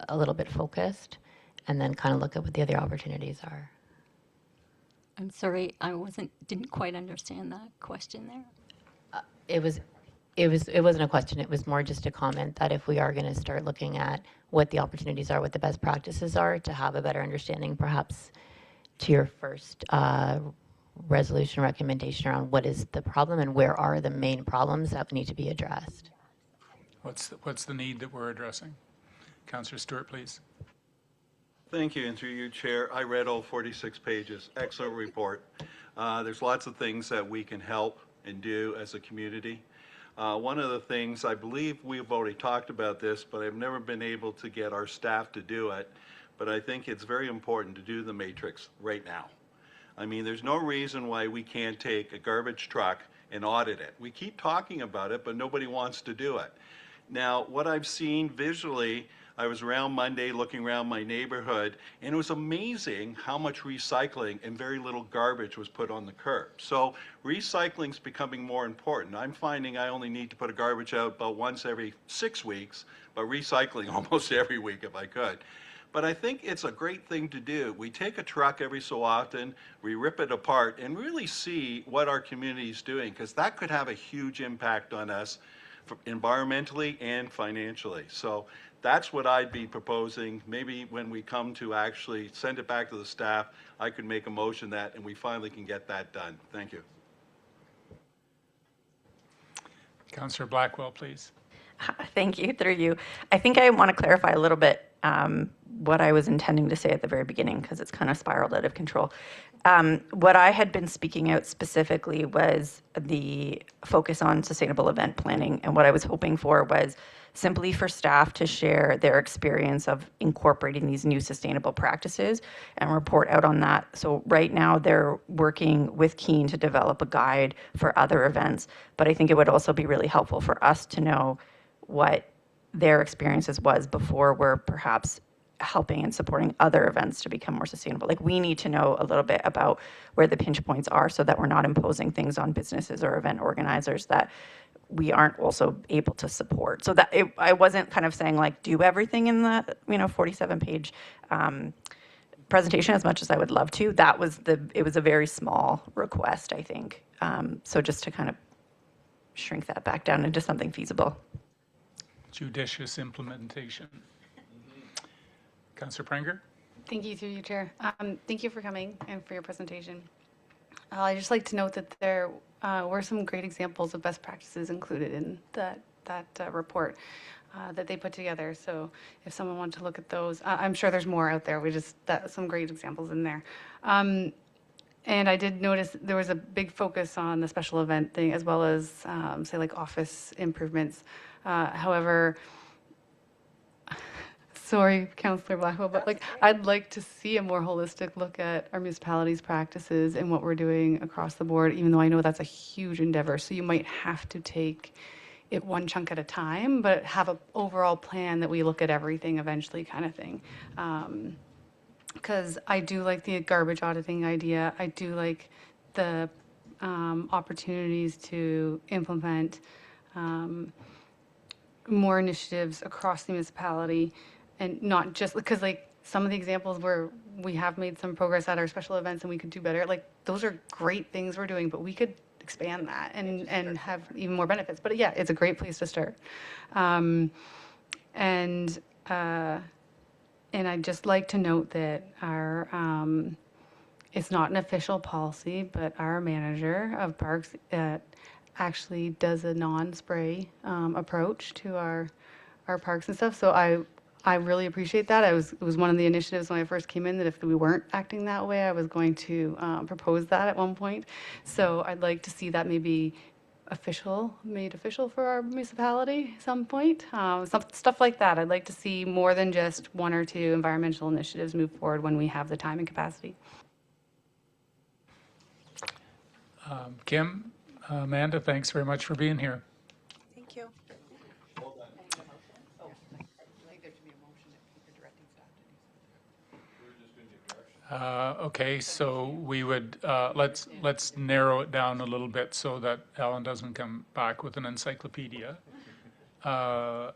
a little bit focused, and then kind of look at what the other opportunities are. I'm sorry, I didn't quite understand that question there. It it wasn't a question. It was more just a comment that if we are going to start looking at what the opportunities are, what the best practices are, to have a better understanding, perhaps to your first resolution recommendation around what is the problem and where are the main problems that need to be addressed. What's the need that we're addressing? Councillor Stewart, please. Thank you, and through you, Chair. I read all 46 pages. Excellent report. There's lots of things that we can help and do as a community. One of the things, I believe we've already talked about this, but I've never been able to get our staff to do it, but I think it's very important to do the matrix right now. I mean, there's no reason why we can't take a garbage truck and audit it. We keep talking about it, but nobody wants to do it. Now, what I've seen visually, I was around Monday looking around my neighborhood, and it was amazing how much recycling and very little garbage was put on the curb. So recycling's becoming more important. I'm finding I only need to put a garbage out about once every 6 weeks, but recycling almost every week if I could. But I think it's a great thing to do. We take a truck every so often, we rip it apart, and really see what our community is doing, because that could have a huge impact on us environmentally and financially. So that's what I'd be proposing. Maybe when we come to actually send it back to the staff, I could make a motion that, and we finally can get that done. Thank you. Councillor Blackwell, please. Thank you, through you. I think I want to clarify a little bit what I was intending to say at the very beginning, because it's kind of spiraled out of control. What I had been speaking out specifically was the focus on sustainable event planning, and what I was hoping for was simply for staff to share their experience of incorporating these new sustainable practices and report out on that. So right now they're working with Keen to develop a guide for other events, but I think it would also be really helpful for us to know what their experiences was before we're perhaps helping and supporting other events to become more sustainable. Like, we need to know a little bit about where the pinch points are so that we're not imposing things on businesses or event organizers that we aren't also able to support. So that I wasn't kind of saying like do everything in the 47-page presentation as much as I would love to. It was a very small request, I think. So just to kind of shrink that back down into something feasible. Judicious implementation. Councillor Prenger? Thank you, through you, Chair. Thank you for coming and for your presentation. I'd just like to note that there were some great examples of best practices included in that report that they put together. So if someone wanted to look at those, I'm sure there's more out there. Some great examples in there. And I did notice there was a big focus on the special event thing, as well as say like office improvements. However, sorry, Councillor Blackwell, but like I'd like to see a more holistic look at our municipalities' practices and what we're doing across the board, even though I know that's a huge endeavor. So you might have to take it one chunk at a time, but have an overall plan that we look at everything eventually, kind of thing. Because I do like the garbage auditing idea. I do like the opportunities to implement more initiatives across the municipality, and not just because like some of the examples where we have made some progress at our special events and we could do better, like those are great things we're doing, but we could expand that and have even more benefits. But yeah, it's a great place to start. And I'd just like to note that our it's not an official policy, but our manager of parks actually does a non-spray approach to our parks and stuff. So I really appreciate that. It was one of the initiatives when I first came in that if we weren't acting that way, I was going to propose that at one point. So I'd like to see that maybe made official for our municipality at some point. Stuff like that. I'd like to see more than just one or two environmental initiatives move forward when we have the time and capacity. Kim, Amanda, thanks very much for being here. Thank you. Okay, so we would let's narrow it down a little bit so that Alan doesn't come back with an encyclopedia. Do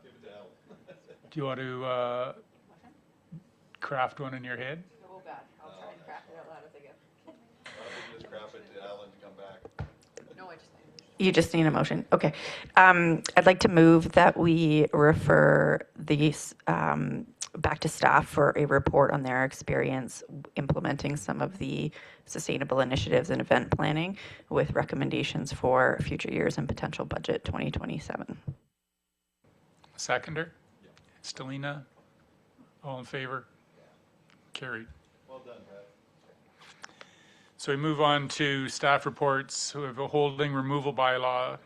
you want to craft one in your head? Oh God, I'll try and craft it out loud as I go. Just craft it to Alan to come back. No, I just You just need a motion. Okay. I'd like to move that we refer these back to staff for a report on their experience implementing some of the sustainable initiatives and event planning with recommendations for future years and potential budget 2027. Seconder? Stelina? All in favor? Carried. Well done, Brad. So we move on to staff reports. We have a holding removal bylaw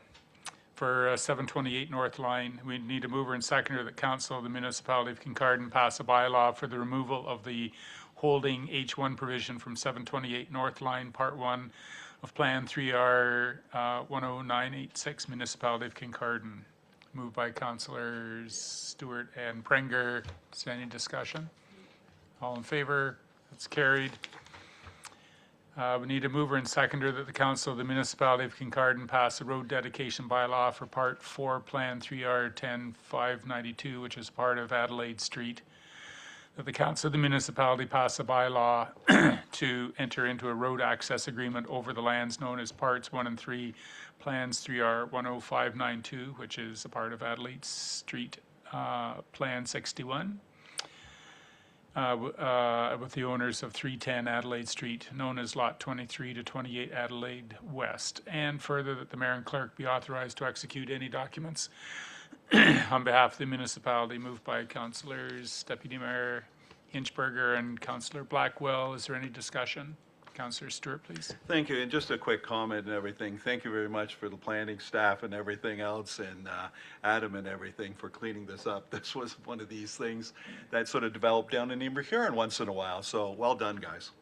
for 728 North Line. We need a mover and seconder that council of the municipality of Kincardine pass a bylaw for the removal of the holding H1 provision from 728 North Line, Part 1 of Plan 3R 10986, Municipality of Kincardine. Moved by councillors Stewart and Prenger. Is there any discussion? All in favor? That's carried. We need a mover and seconder that the council of the municipality of Kincardine pass a road dedication bylaw for Part 4, Plan 3R 10592, which is part of Adelaide Street. That the council of the municipality pass a bylaw to enter into a road access agreement over the lands known as Parts 1 and 3, Plans 3R 10592, which is a part of Adelaide Street, Plan 61. With the owners of 310 Adelaide Street, known as Lot 23 to 28 Adelaide West, and further that the mayor and clerk be authorized to execute any documents on behalf of the municipality. Moved by councillors Deputy Mayor Inchberger and Councillor Blackwell. Is there any discussion? Councillor Stewart, please. Thank you, and just a quick comment and everything. Thank you very much for the planning staff and everything else, and Adam and everything for cleaning this up. This was one of these things that sort of developed down in Emer Huron once in a while, so well done, guys.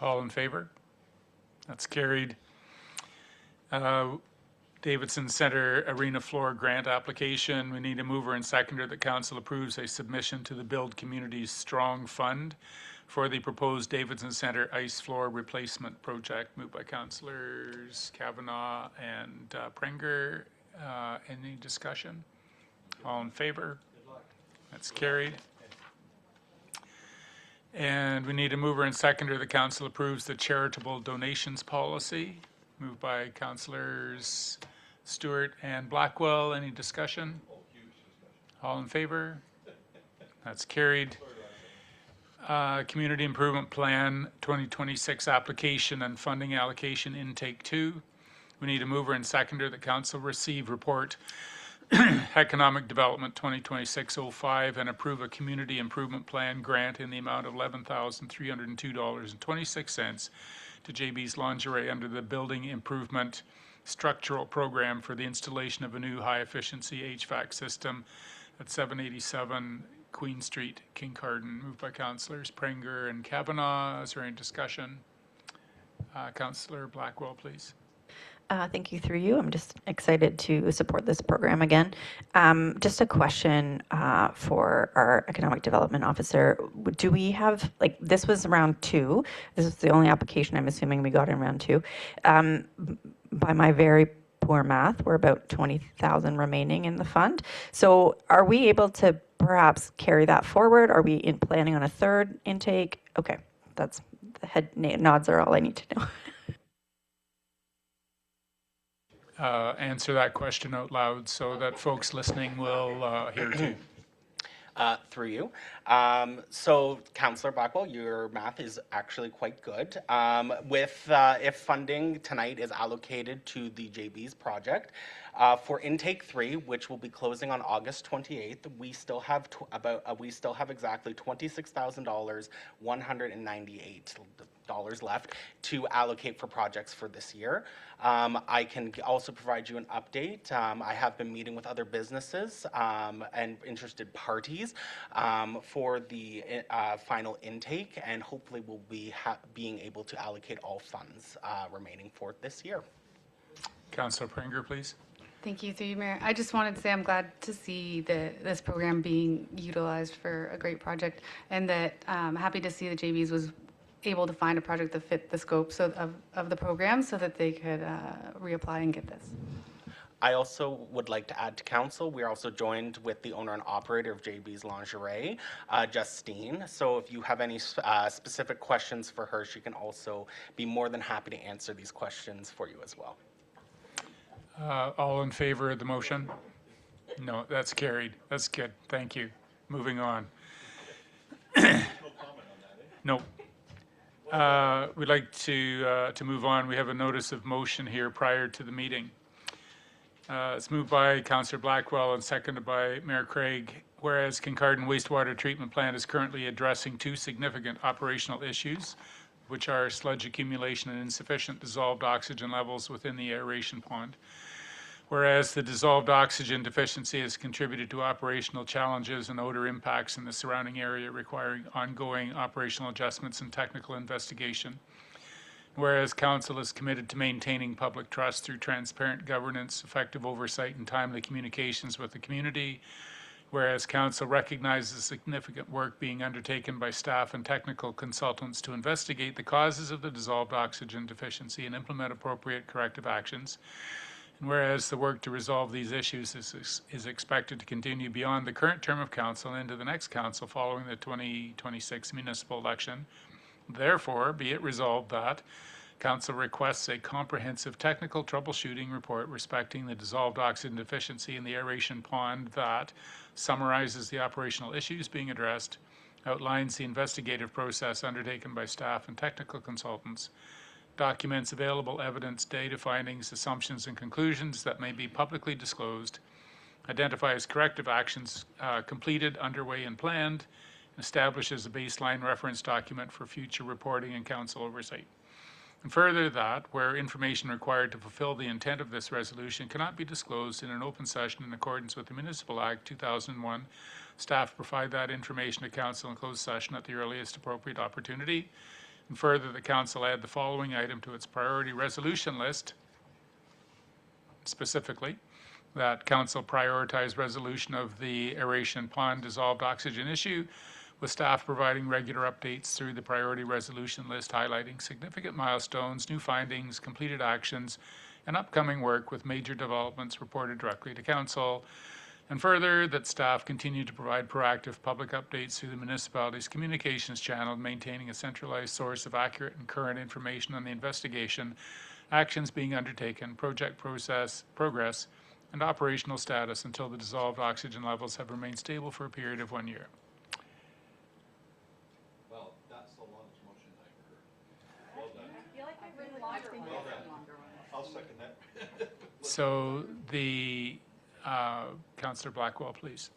All in favor? That's carried. Davidson Center Arena Floor Grant Application. We need a mover and seconder that council approves a submission to the Build Communities Strong Fund for the proposed Davidson Center Ice Floor Replacement Project. Moved by councillors Kavanagh and Prenger. Any discussion? All in favor? That's carried. And we need a mover and seconder that council approves the charitable donations policy. Moved by councillors Stewart and Blackwell. Any discussion? All in favor? That's carried. Community Improvement Plan 2026 application and funding allocation intake 2. We need a mover and seconder that council receive report Economic Development 2026-05 and approve a community improvement plan grant in the amount of $11,302.26 to JB's Lingerie under the Building Improvement Structural Program for the installation of a new high-efficiency HVAC system at 787 Queen Street, Kincardine. Moved by councillors Prenger and Kavanagh. Is there any discussion? Councillor Blackwell, please. Thank you. Through you, I'm just excited to support this program again. Just a question for our economic development officer. Do we have, like, this was round 2. This is the only application I'm assuming we got in round 2. By my very poor math, we're about 20,000 remaining in the fund. So are we able to perhaps carry that forward? Are we planning on a third intake? Okay, that's the head nods are all I need to know. Answer that question out loud so that folks listening will hear too. Through you. So, Councillor Blackwell, your math is actually quite good. If funding tonight is allocated to the JB's project, for intake 3, which will be closing on August 28th, we still have exactly $26,198 left to allocate for projects for this year. I can also provide you an update. I have been meeting with other businesses and interested parties for the final intake, and hopefully we'll be being able to allocate all funds remaining for this year. Councillor Prenger, please. Thank you, through you, Mayor. I just wanted to say I'm glad to see this program being utilized for a great project, and that I'm happy to see that JB's was able to find a project that fit the scope of the program so that they could reapply and get this. I also would like to add to council, we are also joined with the owner and operator of JB's Lingerie, Justine. So if you have any specific questions for her, she can also be more than happy to answer these questions for you as well. All in favor of the motion? No, that's carried. That's good. Thank you. Moving on. No. We'd like to move on. We have a notice of motion here prior to the meeting. It's moved by Councillor Blackwell and seconded by Mayor Craig. Whereas Kincardine Wastewater Treatment Plant is currently addressing two significant operational issues, which are sludge accumulation and insufficient dissolved oxygen levels within the aeration pond. Whereas the dissolved oxygen deficiency has contributed to operational challenges and odor impacts in the surrounding area, requiring ongoing operational adjustments and technical investigation. Whereas Council is committed to maintaining public trust through transparent governance, effective oversight, and timely communications with the community. Whereas Council recognizes the significant work being undertaken by staff and technical consultants to investigate the causes of the dissolved oxygen deficiency and implement appropriate corrective actions. And whereas the work to resolve these issues is expected to continue beyond the current term of Council and into the next Council following the 2026 municipal election. Therefore, be it resolved that Council requests a comprehensive technical troubleshooting report respecting the dissolved oxygen deficiency in the aeration pond that summarizes the operational issues being addressed, outlines the investigative process undertaken by staff and technical consultants, documents available evidence, data findings, assumptions, and conclusions that may be publicly disclosed, identifies corrective actions completed, underway, and planned, establishes a baseline reference document for future reporting and Council oversight. And further that, where information required to fulfill the intent of this resolution cannot be disclosed in an open session in accordance with the Municipal Act 2001, staff provide that information to Council in closed session at the earliest appropriate opportunity. And further, the Council add the following item to its priority resolution list, specifically, that Council prioritize resolution of the aeration pond dissolved oxygen issue, with staff providing regular updates through the priority resolution list highlighting significant milestones, new findings, completed actions, and upcoming work with major developments reported directly to Council. And further, that staff continue to provide proactive public updates through the municipality's communications channel, maintaining a centralized source of accurate and current information on the investigation, actions being undertaken, project progress, and operational status until the dissolved oxygen levels have remained stable for a period of 1 year. I'll second that. So the Councillor Blackwell, please.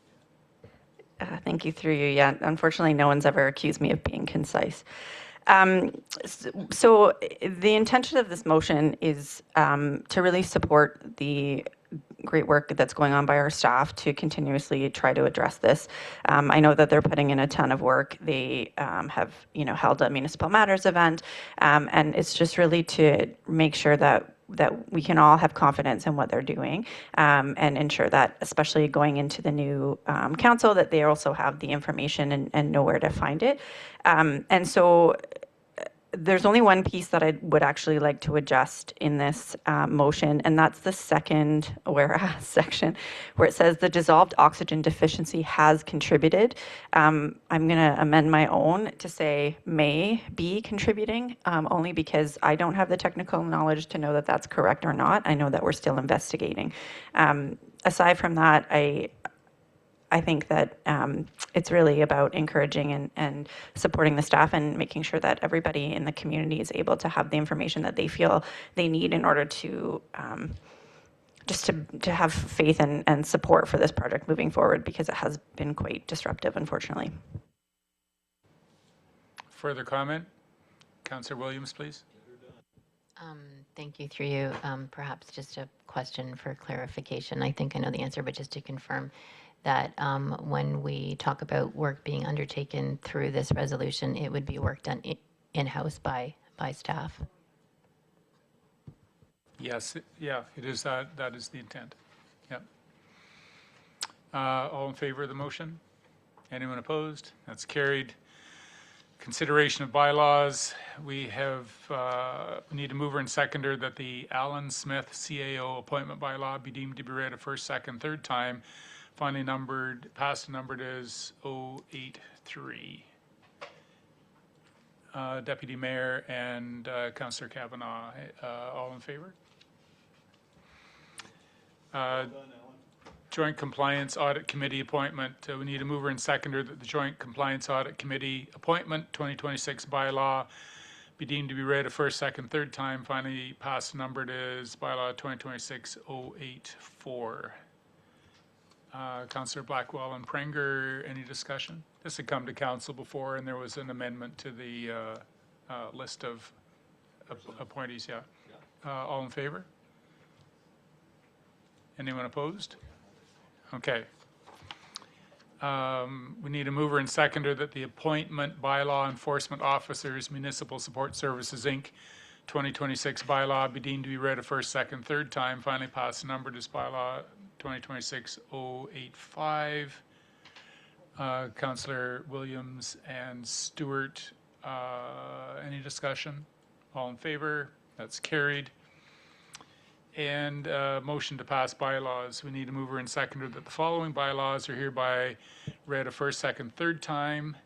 Thank you, through you. Yeah, unfortunately, no one's ever accused me of being concise. So the intention of this motion is to really support the great work that's going on by our staff to continuously try to address this. I know that they're putting in a ton of work. They have, held a Municipal Matters event, and it's just really to make sure that we can all have confidence in what they're doing, and ensure that, especially going into the new council, that they also have the information and know where to find it. And so there's only one piece that I would actually like to adjust in this motion, and that's the second whereas section where it says the dissolved oxygen deficiency has contributed. I'm going to amend my own to say may be contributing, only because I don't have the technical knowledge to know that that's correct or not. I know that we're still investigating. Aside from that, I think that it's really about encouraging and supporting the staff and making sure that everybody in the community is able to have the information that they feel they need in order to just to have faith and support for this project moving forward, because it has been quite disruptive, unfortunately. Further comment? Councillor Williams, please. Thank you, through you. Perhaps just a question for clarification. I think I know the answer, but just to confirm that when we talk about work being undertaken through this resolution, it would be work done in-house by staff. Yes, it is that is the intent. Yep. All in favor of the motion? Anyone opposed? That's carried. Consideration of bylaws. We have need a mover and seconder that the Alan Smith CAO appointment bylaw be deemed to be read a first, second, third time. Finally numbered, past numbered as 083. Deputy Mayor and Councillor Kavanagh, all in favor? Joint Compliance Audit Committee appointment. We need a mover and seconder that the Joint Compliance Audit Committee appointment 2026 bylaw be deemed to be read a first, second, third time, finally passed and numbered as bylaw 2026-084. Councillor Blackwell and Prenger, any discussion? This had come to council before and there was an amendment to the list of appointees, yeah. All in favor? Anyone opposed? Okay. We need a mover and seconder that the appointment bylaw enforcement officers, Municipal Support Services, Inc., 2026 bylaw be deemed to be read a first, second, third time, finally passed and numbered as bylaw 2026-085. Councillor Williams and Stewart, any discussion? All in favor? That's carried. And motion to pass bylaws. We need a mover and seconder that the following bylaws are hereby read a first, second, third time,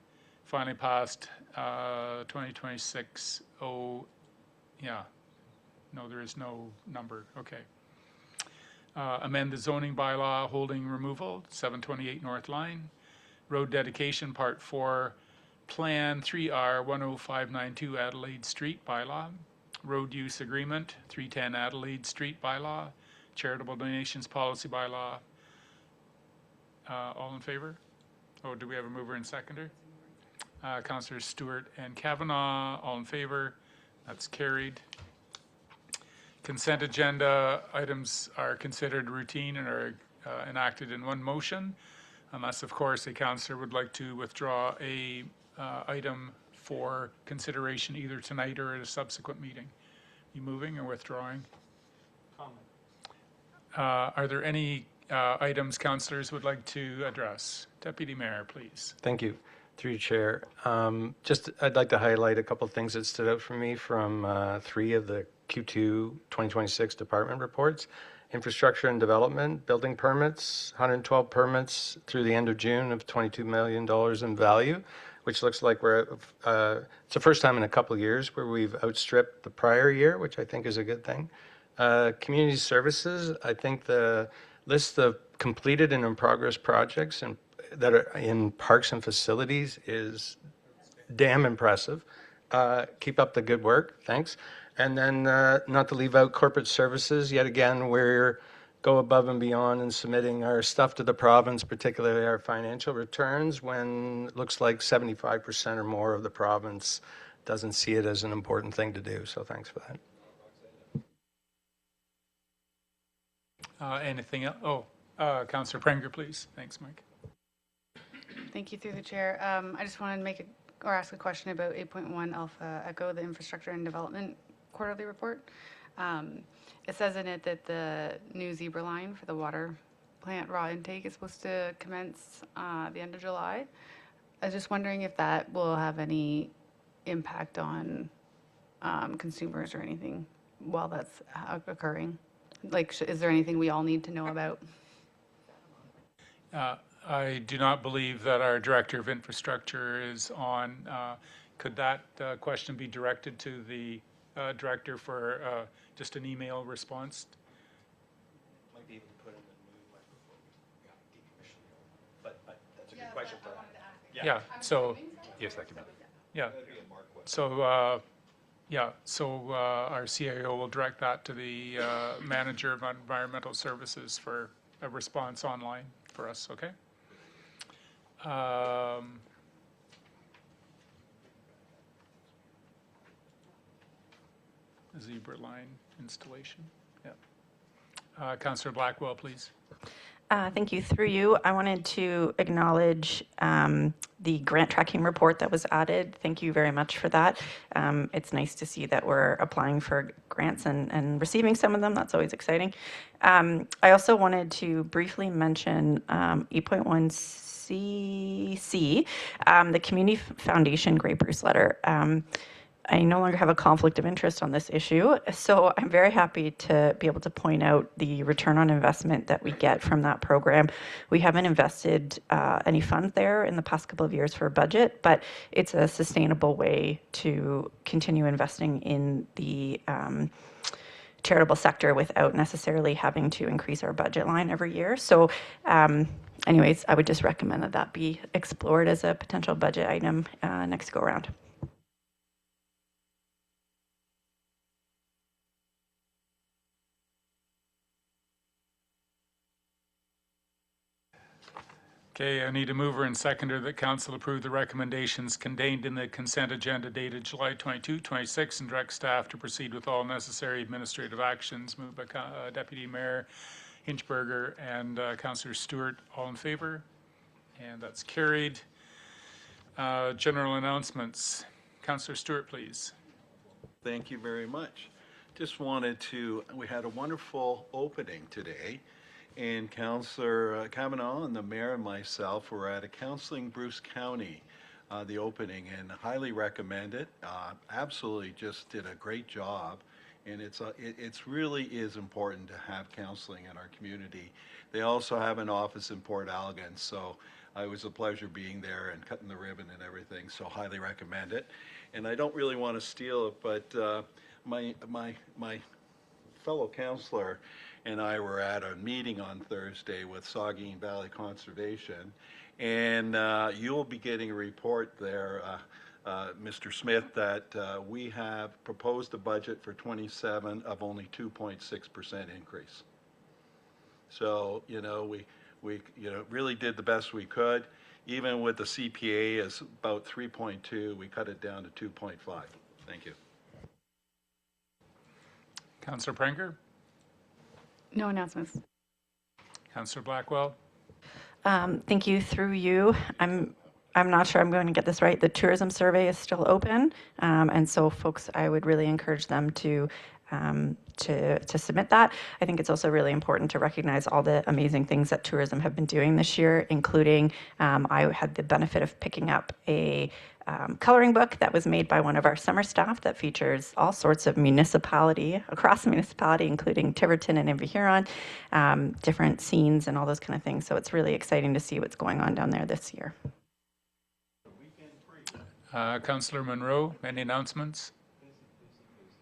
finally passed 2026 yeah. No, there is no number. Okay. Amend the zoning bylaw holding removal, 728 North Line. Road dedication, Part 4, Plan 3R 10592 Adelaide Street bylaw. Road use agreement, 310 Adelaide Street bylaw. Charitable donations policy bylaw. All in favor? Oh, do we have a mover and seconder? Councillors Stewart and Kavanagh, all in favor? That's carried. Consent agenda items are considered routine and are enacted in one motion, unless, of course, a councillor would like to withdraw a item for consideration either tonight or at a subsequent meeting. You moving or withdrawing? Are there any items councillors would like to address? Deputy Mayor, please. Thank you. Through you, Chair. I'd like to highlight a couple of things that stood out for me from 3 of the Q2 2026 department reports. Infrastructure and development, building permits, 112 permits through the end of June of $22 million in value, which looks like it's the first time in a couple of years where we've outstripped the prior year, which I think is a good thing. Community services, I think the list of completed and in progress projects that are in parks and facilities is damn impressive. Keep up the good work, thanks. And then not to leave out corporate services, yet again, we're go above and beyond in submitting our stuff to the province, particularly our financial returns, when it looks like 75% or more of the province doesn't see it as an important thing to do. So thanks for that. Anything else? Oh, Councillor Prenger, please. Thanks, Mike. Thank you, through the chair. I just wanted to ask a question about 8.1 Alpha Echo, the infrastructure and development quarterly report. It says in it that the new zebra line for the water plant raw intake is supposed to commence the end of July. I was just wondering if that will have any impact on consumers or anything while that's occurring. Like, is there anything we all need to know about? I do not believe that our Director of Infrastructure is on. Could that question be directed to the Director for just an email response? Might be able to put in the new microphone. Yeah, decommissioning. But that's a good question for that. Yeah, so, Yes, that can be. yeah. So, so our CIO will direct that to the Manager of Environmental Services for a response online for us, okay? Zebra line installation, yeah. Councillor Blackwell, please. Thank you. Through you, I wanted to acknowledge the grant tracking report that was added. Thank you very much for that. It's nice to see that we're applying for grants and receiving some of them. That's always exciting. I also wanted to briefly mention 8.1 CC, the Community Foundation Grey Bruce letter. I no longer have a conflict of interest on this issue, so I'm very happy to be able to point out the return on investment that we get from that program. We haven't invested any funds there in the past couple of years for a budget, but it's a sustainable way to continue investing in the charitable sector without necessarily having to increase our budget line every year. So anyways, I would just recommend that that be explored as a potential budget item next go around. Okay, I need a mover and seconder that council approve the recommendations contained in the consent agenda dated July 22, 26, and direct staff to proceed with all necessary administrative actions. Moved by Deputy Mayor Hinchberger and Councillor Stewart. All in favor? And that's carried. General announcements. Councillor Stewart, please. Thank you very much. Just wanted to, we had a wonderful opening today, and Councillor Kavanaugh and the mayor and myself were at a Counseling Bruce County, the opening, and highly recommend it. Absolutely just did a great job, and it's really is important to have counseling in our community. They also have an office in Port Algon, so it was a pleasure being there and cutting the ribbon and everything, so highly recommend it. And I don't really want to steal it, but my fellow councillor and I were at a meeting on Thursday with Saugeen Valley Conservation, and you'll be getting a report there, Mr. Smith, that we have proposed a budget for 27 of only 2.6% increase. So, you know, we really did the best we could. Even with the CPA is about 3.2, we cut it down to 2.5. Thank you. Councillor Pranger? No announcements. Councillor Blackwell? Thank you. Through you, I'm not sure I'm going to get this right. The tourism survey is still open, and so folks, I would really encourage them to submit that. I think it's also really important to recognize all the amazing things that tourism have been doing this year, including I had the benefit of picking up a coloring book that was made by one of our summer staff that features all sorts of municipality, across the municipality, including Tiverton and Inverhuron, different scenes and all those kind of things. So it's really exciting to see what's going on down there this year. Councillor Monroe, any announcements?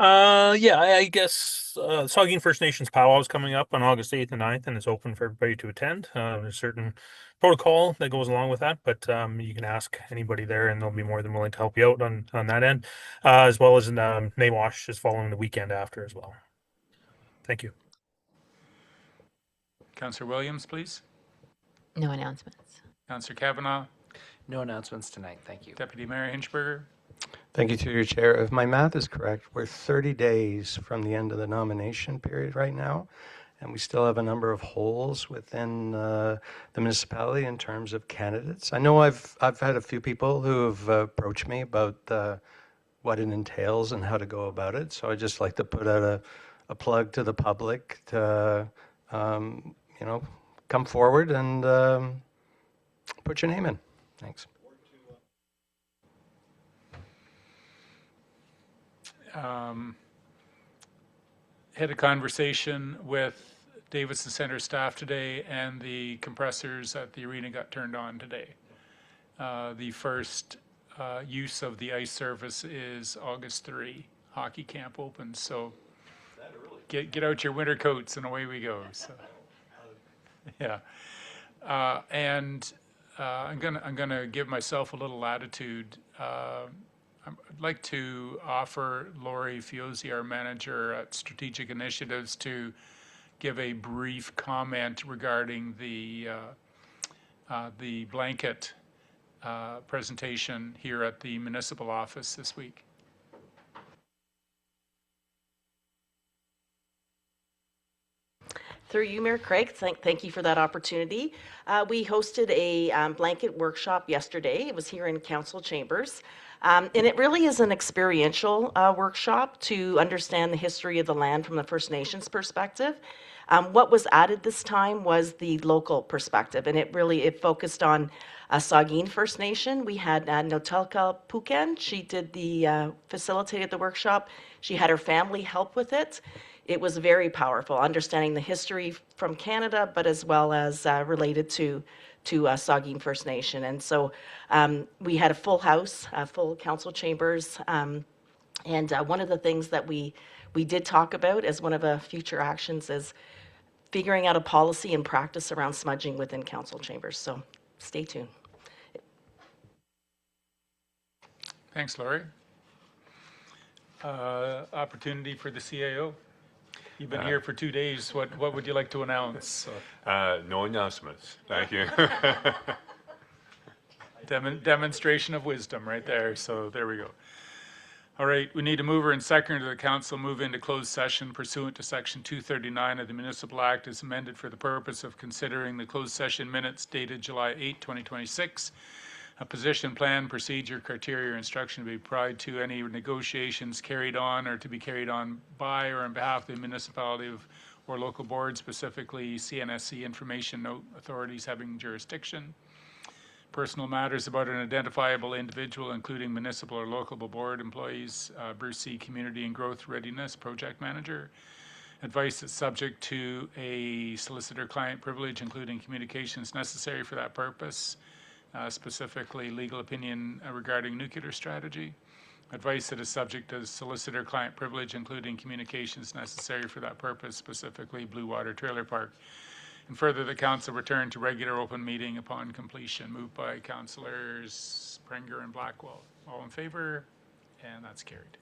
Yeah, I guess Saugeen First Nations powwow is coming up on August 8th and 9th, and it's open for everybody to attend. There's certain protocol that goes along with that, but you can ask anybody there, and they'll be more than willing to help you out on that end, as well as Nawash is following the weekend after as well. Thank you. Councillor Williams, please. No announcements. Councillor Kavanaugh. No announcements tonight, thank you. Deputy Mayor Hinchberger. Thank you to your chair. If my math is correct, we're 30 days from the end of the nomination period right now, and we still have a number of holes within the municipality in terms of candidates. I know I've had a few people who have approached me about what it entails and how to go about it. So I'd just like to put out a plug to the public to you know, come forward and put your name in. Thanks. Had a conversation with Davidson Center staff today, and the compressors at the arena got turned on today. The first use of the ice surface is August 3. Hockey camp opens, so get out your winter coats and away we go. So, yeah, and I'm gonna give myself a little latitude. I'd like to offer Lori Fiozzi, our manager at Strategic Initiatives, to give a brief comment regarding the blanket presentation here at the municipal office this week. Through you, Mayor Craig, thank you for that opportunity. We hosted a blanket workshop yesterday. It was here in council chambers. And it really is an experiential workshop to understand the history of the land from the First Nations perspective. What was added this time was the local perspective, and it focused on Saugeen First Nation. We had Notelka Puken. She facilitated the workshop. She had her family help with it. It was very powerful, understanding the history from Canada, but as well as related to Saugeen First Nation. And so we had a full house, full council chambers, And one of the things that we did talk about as one of the future actions is figuring out a policy and practice around smudging within council chambers. So stay tuned. Thanks, Laurie. Opportunity for the CAO. You've been here for 2 days. What would you like to announce? No announcements. Thank you. Demonstration of wisdom right there. So there we go. All right, we need a mover and seconder to the council move into closed session pursuant to section 239 of the Municipal Act as amended for the purpose of considering the closed session minutes dated July 8, 2026. A position, plan, procedure, criteria, or instruction to be applied to any negotiations carried on or to be carried on by or on behalf of the municipality or local board, specifically CNSC information note authorities having jurisdiction. Personal matters about an identifiable individual, including municipal or local board employees, Bruce C. Community and Growth Readiness Project Manager. Advice that's subject to a solicitor-client privilege, including communications necessary for that purpose, specifically legal opinion regarding nuclear strategy. Advice that is subject to solicitor-client privilege, including communications necessary for that purpose, specifically Blue Water Trailer Park. And further, the council return to regular open meeting upon completion. Moved by councillors Prenger and Blackwell. All in favor? And that's carried.